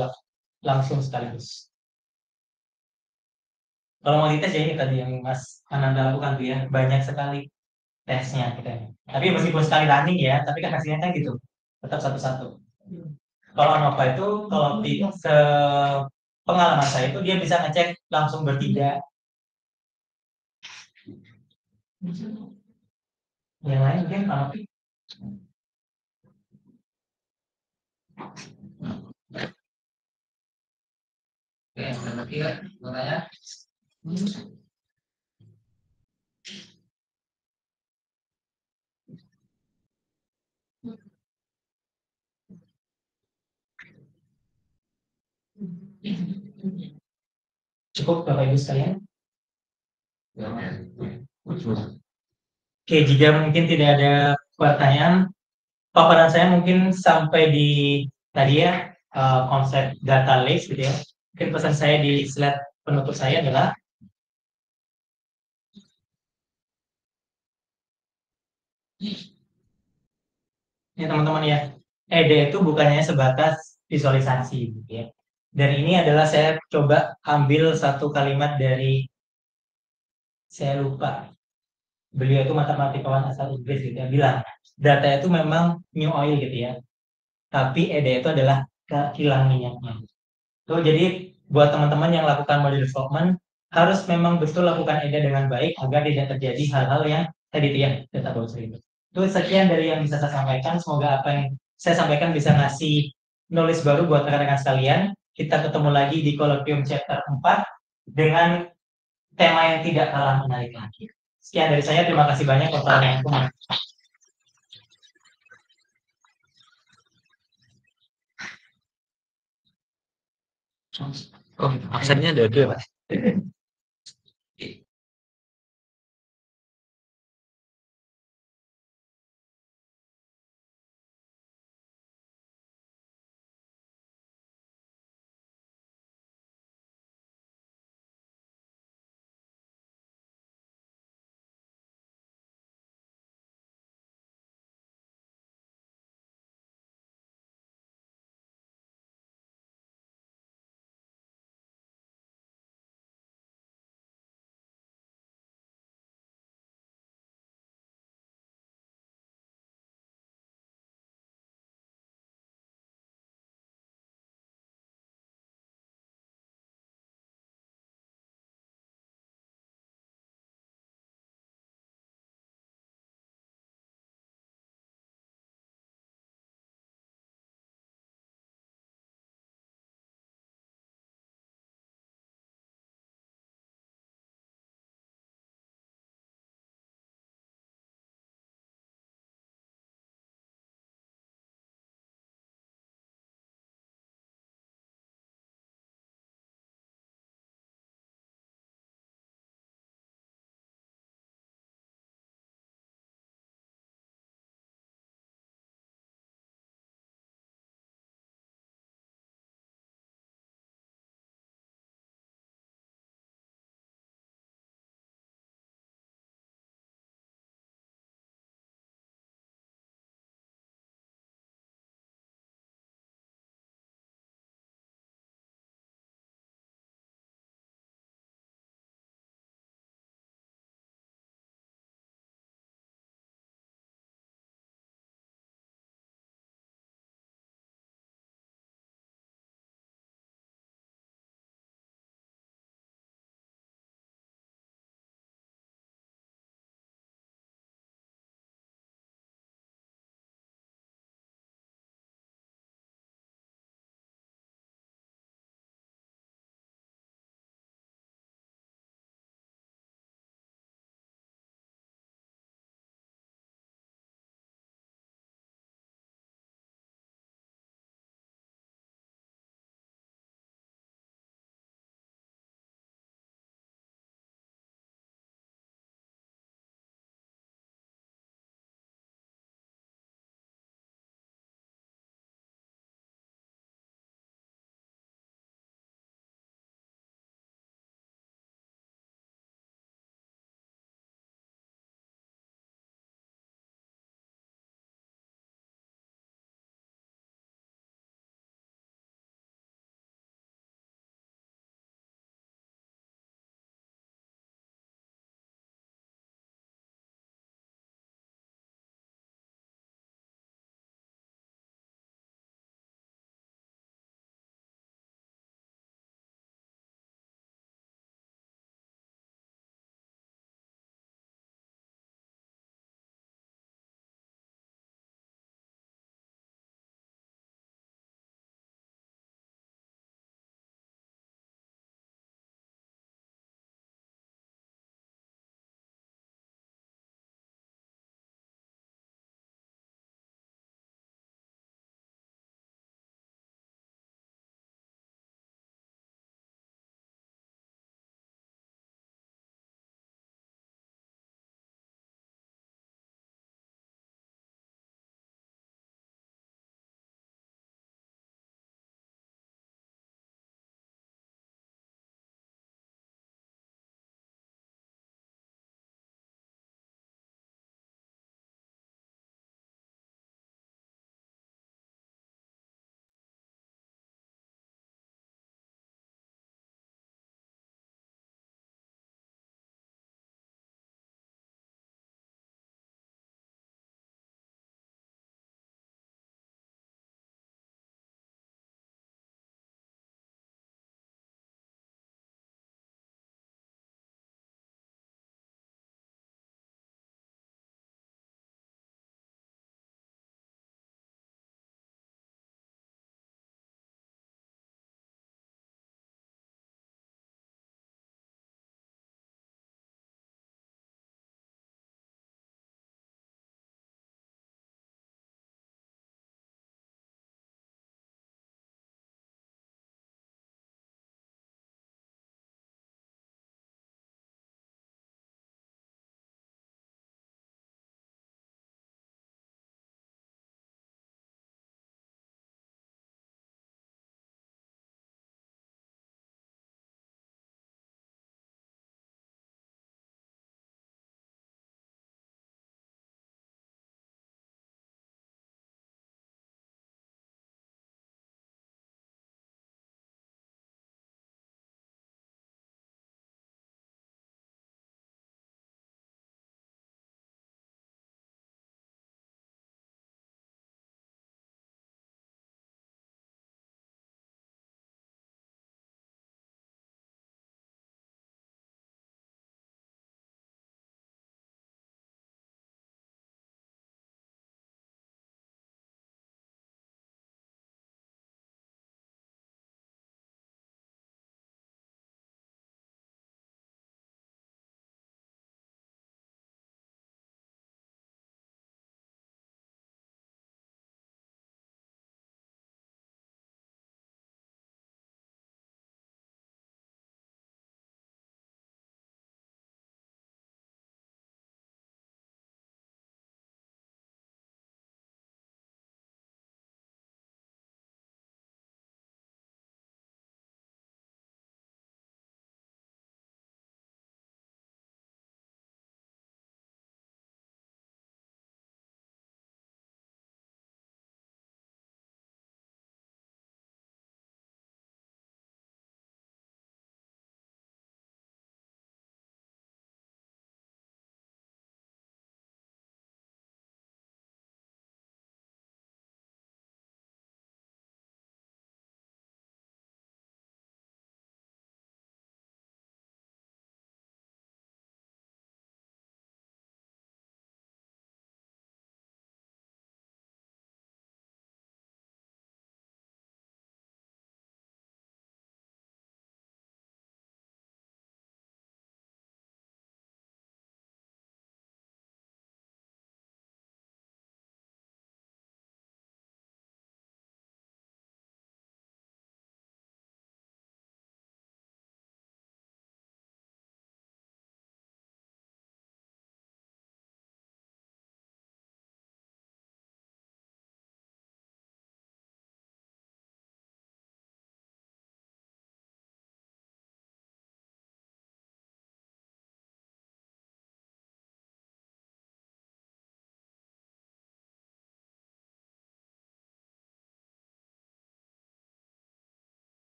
langsung sekaligus. Kalau mau dites ya ini tadi yang Mas Ananda lakukan tuh ya, banyak sekali tesnya kita. Tapi meskipun sekali running ya, tapi kan hasilnya kan gitu, tetap satu-satu. Kalau ANOVA itu kalau di pengalaman saya itu dia bisa ngecek langsung bertiga. Yang lain mungkin ANOVA. Oke, ada lagi ya, mau tanya? Cukup Bapak Ibu sekalian. Oke, jika mungkin tidak ada pertanyaan, paparan saya mungkin sampai di tadi ya konsep data lake gitu ya. Mungkin pesan saya di slide penutup saya adalah ya teman-teman ya, ED itu bukannya sebatas visualisasi gitu ya. Dan ini adalah saya coba ambil satu kalimat dari, saya lupa, beliau itu matematikawan asal Inggris gitu ya, bilang data itu memang new oil gitu ya, tapi ED itu adalah kilang minyaknya. Tuh, jadi buat teman-teman yang lakukan model development harus memang betul lakukan ED dengan baik agar tidak terjadi hal-hal yang tadi itu ya, data bouncer itu. Itu sekian dari yang bisa saya sampaikan. Semoga apa yang saya sampaikan bisa ngasih knowledge baru buat rekan-rekan sekalian. Kita ketemu lagi di Colloquium chapter 4 dengan tema yang tidak kalah menarik lagi. Sekian dari saya. Terima kasih banyak. Wassalamualaikum. oh absennya ada Pak.